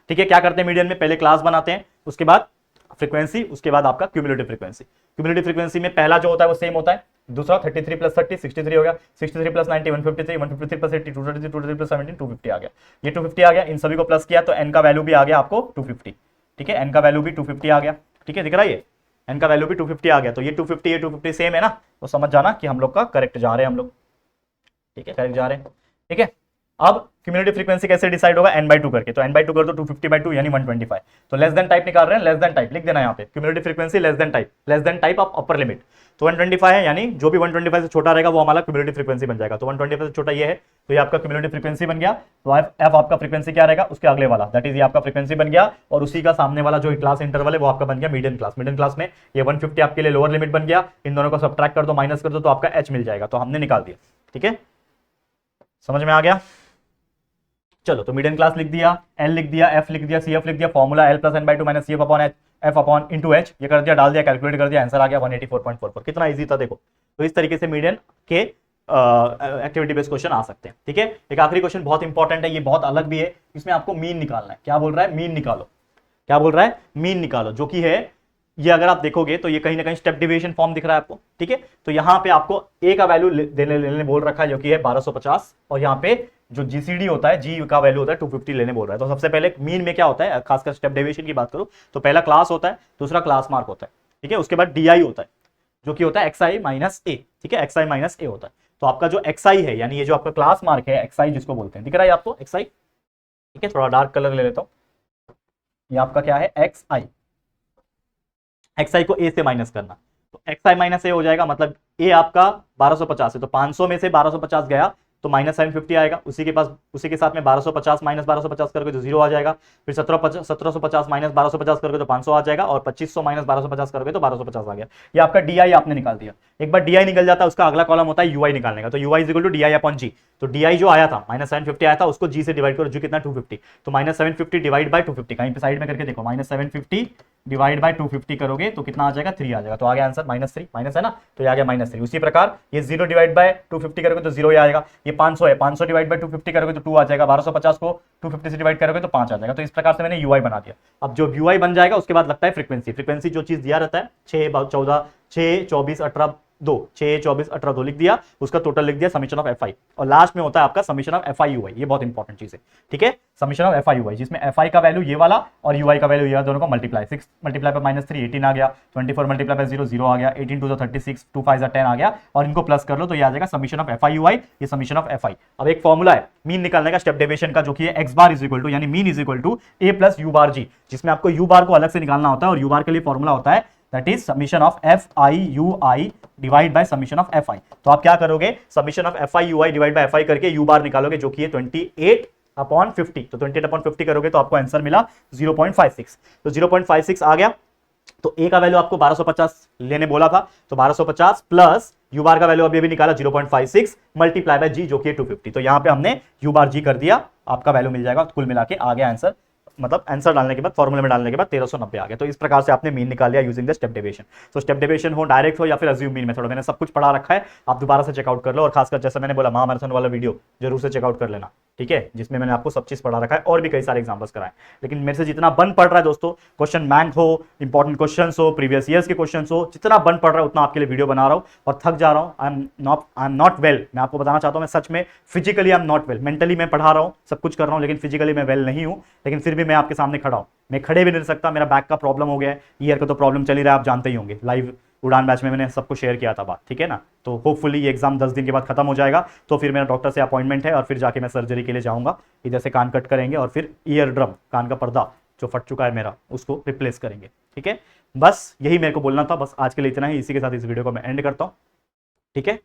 ठीक है। क्या करते हैं मीडियन में, पहले क्लास बनाते हैं, उसके बाद फ्रीक्वेंसी, उसके बाद आपका क्यूमुलेटिव फ्रीक्वेंसी। क्यूमुलेटिव फ्रीक्वेंसी में पहला जो होता है वो सेम होता है, दूसरा 33 + 30 63 हो गया, 63 + 90 153, 153 + 80 233, 233 + 17 250 आ गया। ये 250 आ गया, इन सभी को प्लस किया तो n का वैल्यू भी आ गया आपको 250, ठीक है। n का वैल्यू भी 250 आ गया, ठीक है, दिख रहा है ये n का वैल्यू भी 250 आ गया। तो ये 250 ये 250 सेम है ना, तो समझ जाना कि हम लोग का करेक्ट जा रहे हैं हम लोग, ठीक है, करेक्ट जा रहे हैं, ठीक है। अब क्यूमुलेटिव फ्रीक्वेंसी कैसे डिसाइड होगा, n/2 करके, तो n/2 कर दो 250/2 यानी 125। तो लेस देन टाइप निकाल रहे हैं, लेस देन टाइप लिख देना यहाँ पे, cumulative frequency less than type of upper limit. तो 125 है, यानी जो भी 125 से छोटा रहेगा वो हमारा क्यूमुलेटिव फ्रीक्वेंसी बन जाएगा। तो 125 से छोटा ये है, तो ये आपका क्यूमुलेटिव फ्रीक्वेंसी बन गया। तो f आपका फ्रीक्वेंसी क्या रहेगा, उसके अगले वाला, दैट इज ये आपका फ्रीक्वेंसी बन गया, और उसी का सामने वाला जो क्लास इंटरवल है वो आपका बन गया मीडियन क्लास। मीडियन क्लास में ये 150 आपके लिए लोअर लिमिट बन गया, इन दोनों को सब्ट्रैक्ट कर दो, माइनस कर दो, तो आपका h मिल जाएगा। तो हमने निकाल दिया, ठीक है, समझ में आ गया। चलो, तो मीडियन क्लास लिख दिया, L लिख दिया, F लिख दिया, CF लिख दिया, फॉर्मूला L + n/2 - CF/F/h, ये कर दिया, डाल दिया, कैलकुलेट कर दिया, आंसर आ गया 184.44। कितना इजी था देखो। तो इस तरीके से मीडियन के एक्टिविटी बेस्ड क्वेश्चन आ सकते हैं, ठीक है। एक आखिरी क्वेश्चन बहुत इंपॉर्टेंट है, ये बहुत अलग भी है, इसमें आपको मीन निकालना है। क्या बोल रहा है, मीन निकालो, क्या बोल रहा है, मीन निकालो, जो कि है ये, अगर आप देखोगे तो ये कहीं ना कहीं स्टेप डिविएशन फॉर्म दिख रहा है आपको, ठीक है। तो यहाँ पे आपको ए का वैल्यू लेने बोल रखा है, जो कि है 1250, और यहाँ पे जो जीसीडी होता है, जी का वैल्यू होता है 250 लेने बोल रहा है। तो सबसे पहले मीन में क्या होता है, खासकर स्टेप डेविएशन की बात करूं तो पहला क्लास होता है, दूसरा क्लास मार्क होता है, ठीक है। उसके बाद डीआई होता है, जो कि होता है xi - a, ठीक है, xi - a होता है। तो आपका जो xi है, यानी ये जो आपका क्लास मार्क है xi जिसको बोलते हैं, दिख रहा है आपको xi, ठीक है। थोड़ा डार्क कलर ले लेता हूं, ये आपका क्या है xi को a से माइनस करना, तो xi - a हो जाएगा, मतलब a आपका 1250 है, तो 500 में से 1250 गया तो -750 आएगा। उसी के साथ में 1250 - 1250 करोगे तो 0 आ जाएगा। फिर 1750 - 1250 करोगे तो 500 आ जाएगा, और 2500 - 1250 करोगे तो 1250 आ गया। ये आपका डीआई आपने निकाल दिया। एक बार डीआई निकल जाता है, उसका अगला कॉलम होता है यूआई निकालने का। तो UI is equal to DI/G। तो डीआई जो आया था -750 आया था, उसको जी से डिवाइड करो, जो कितना 250, तो -750 डिवाइड बाय 250, कहीं पे साइड में करके देखो, -750 डिवाइड बाय 250 करोगे तो कितना आ जाएगा, 3 आ जाएगा। तो आ गया आंसर -3, माइनस है ना, तो ये आ गया -3। उसी प्रकार ये 0 डिवाइड बाय 250 करोगे तो 0 ही आएगा। ये 500 है, 500 डिवाइड बाय 250 करोगे तो 2 आ जाएगा। 1250 को 250 से डिवाइड करोगे तो 5 आ जाएगा। तो इस प्रकार से मैंने यूआई बना दिया। अब जो यूआई बन जाएगा उसके बाद लगता है फ्रीक्वेंसी। फ्रीक्वेंसी जो चीज दिया रहता है 6 14 6 24 18 2 6 24 18 2 लिख दिया, उसका टोटल लिख दिया समीशन ऑफ FI, और लास्ट में होता है आपका समीशन ऑफ FI UI। ये बहुत इंपॉर्टेंट चीज है, ठीक है, समीशन ऑफ FI UI, जिसमें FI का वैल्यू ये वाला और UI का वैल्यू ये, दोनों को मल्टीप्लाई, 6 मल्टीप्लाई पे -3 18 आ गया, 24 मल्टीप्लाई पे 0 0 आ गया, 18 2 36 2 5 10 आ गया, और इनको प्लस कर लो तो ये आ जाएगा समीशन ऑफ FI UI, ये समीशन ऑफ FI। अब एक फॉर्मूला है मीन निकालने का स्टेप डेविएशन का, जो कि है x bar is equal to, यानी mean is equal to a plus u bar g, जिसमें आपको u बार को अलग से निकालना होता है, और u बार के लिए फॉर्मूला होता है that is summation of FI UI divide by summation of FI। तो आप क्या करोगे, summation of FI UI divide by FI करके u बार निकालोगे, जो कि है 28/50। तो 28/50 करोगे तो आपको आंसर मिला 0.56। तो 0.56 आ गया। तो a का वैल्यू आपको 1250 लेने बोला था, तो 1250 प्लस u बार का वैल्यू अभी निकाला 0.56 मल्टीप्लाई बाय g, जो कि 250। तो यहां पे हमने u बार g कर दिया, आपका वैल्यू मिल जाएगा, कुल मिला के आ गया आंसर, मतलब आंसर डालने के बाद, फॉर्मूले में डालने के बाद 1390 आ गया। तो इस प्रकार से आपने मीन निकाल लिया यूजिंग द स्टेप डेविएशन। तो स्टेप डेविएशन हो, डायरेक्ट हो, या फिर अज्यूम मीन मेथड, मैंने सब कुछ पढ़ा रखा है, आप दोबारा से चेकआउट कर लो। और खासकर जैसा मैंने बोला, महामैराथन वाला वीडियो जरूर से चेकआउट कर लेना, ठीक है, जिसमें मैंने आपको सब चीज पढ़ा रखा है, और भी कई सारे एग्जाम्पल्स कराए। लेकिन मेरे से जितना बन पड़ रहा है दोस्तों, क्वेश्चन बैंक हो, इंपॉर्टेंट क्वेश्चन हो, प्रीवियस ईयर्स के क्वेश्चन हो, जितना बन पड़ रहा है उतना आपके लिए वीडियो बना रहा हूँ, और थक जा रहा हूँ। आई एम नॉट वेल, मैं आपको बताना चाहता हूँ, मैं सच में physically I am not well, mentally मैं पढ़ा रहा हूँ, सब कुछ कर रहा हूँ, लेकिन फिजिकली मैं वेल नहीं हूँ। लेकिन फिर भी मैं आपके सामने खड़ा हूँ, मैं खड़े भी नहीं रह सकता, मेरा बैक का प्रॉब्लम हो गया है, ईयर का तो प्रॉब्लम चल ही रहा है, आप जानते ही होंगे, लाइव उड़ान बैच में मैंने सबको शेयर किया था बात, ठीक है ना। तो होपफुली ये एग्जाम 10 दिन के बाद खत्म हो जाएगा, तो फिर मेरा डॉक्टर से अपॉइंटमेंट है, और फिर जाके मैं सर्जरी के लिए जाऊंगा, इधर से कान कट करेंगे, और फिर ईयर ड्रम, कान का पर्दा जो फट चुका है मेरा, उसको रिप्लेस करेंगे, ठीक है। बस यही मेरे को बोलना था, बस आज के लिए इतना ही। इसी के साथ इस वीडियो को मैं एंड करता हूँ, ठीक है।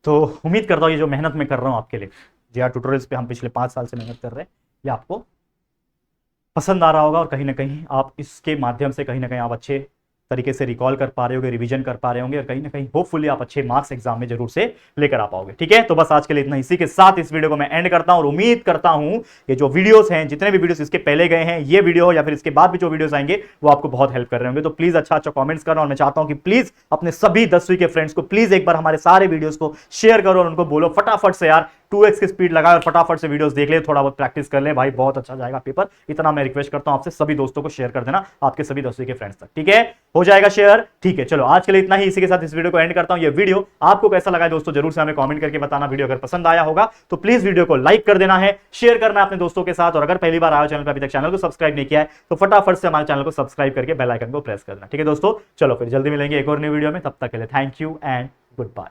तो उम्मीद करता हूँ ये जो मेहनत मैं कर रहा हूँ आपके लिए, JR ट्यूटोरियल्स पे हम पिछले 5 साल से मेहनत कर रहे हैं, ये आपको पसंद आ रहा होगा, और कहीं ना कहीं आप इसके माध्यम से कहीं ना कहीं आप अच्छे तरीके से रिकॉल कर पा रहे होंगे, रिवीजन कर पा रहे होंगे और कहीं ना कहीं होपफुली आप अच्छे मार्क्स एग्जाम में जरूर से लेकर आ पाओगे। ठीक है, तो बस आज के लिए इतना। इसी के साथ इस वीडियो को मैं एंड करता हूं और उम्मीद करता हूं ये जो वीडियोस हैं, जितने भी वीडियोस इसके पहले गए हैं, ये वीडियो या फिर इसके बाद भी जो वीडियोस आएंगे वो आपको बहुत हेल्प कर रहे होंगे। तो प्लीज अच्छा कमेंट्स करना और मैं चाहता हूं कि प्लीज अपने सभी 10वीं के फ्रेंड्स को प्लीज एक बार हमारे सारे वीडियोस को शेयर करो और उनको बोलो फटाफट से यार 2x की स्पीड लगाए और फटाफट से वीडियोस देख ले, थोड़ा बहुत प्रैक्टिस कर ले भाई, बहुत अच्छा जाएगा पेपर। इतना मैं रिक्वेस्ट करता हूं आपसे, सभी दोस्तों को शेयर कर देना, आपके सभी 10वीं के फ्रेंड्स तक। ठीक है, हो जाएगा शेयर। ठीक है, चलो आज के लिए इतना ही। इसी के साथ इस वीडियो को एंड करता हूं। ये वीडियो आपको कैसा लगा दोस्तों जरूर से हमें कमेंट करके बताना। वीडियो अगर पसंद आया होगा तो प्लीज वीडियो को लाइक कर देना है, शेयर करना है अपने दोस्तों के साथ, और अगर पहली बार आया चैनल पर अभी तक चैनल को सब्सक्राइब नहीं किया है तो फटाफट से हमारे चैनल को सब्सक्राइब करके बेल आइकन को प्रेस करना। ठीक है दोस्तों, चलो फिर जल्दी मिलेंगे एक और नई वीडियो में, तब तक के लिए thank you and good bye.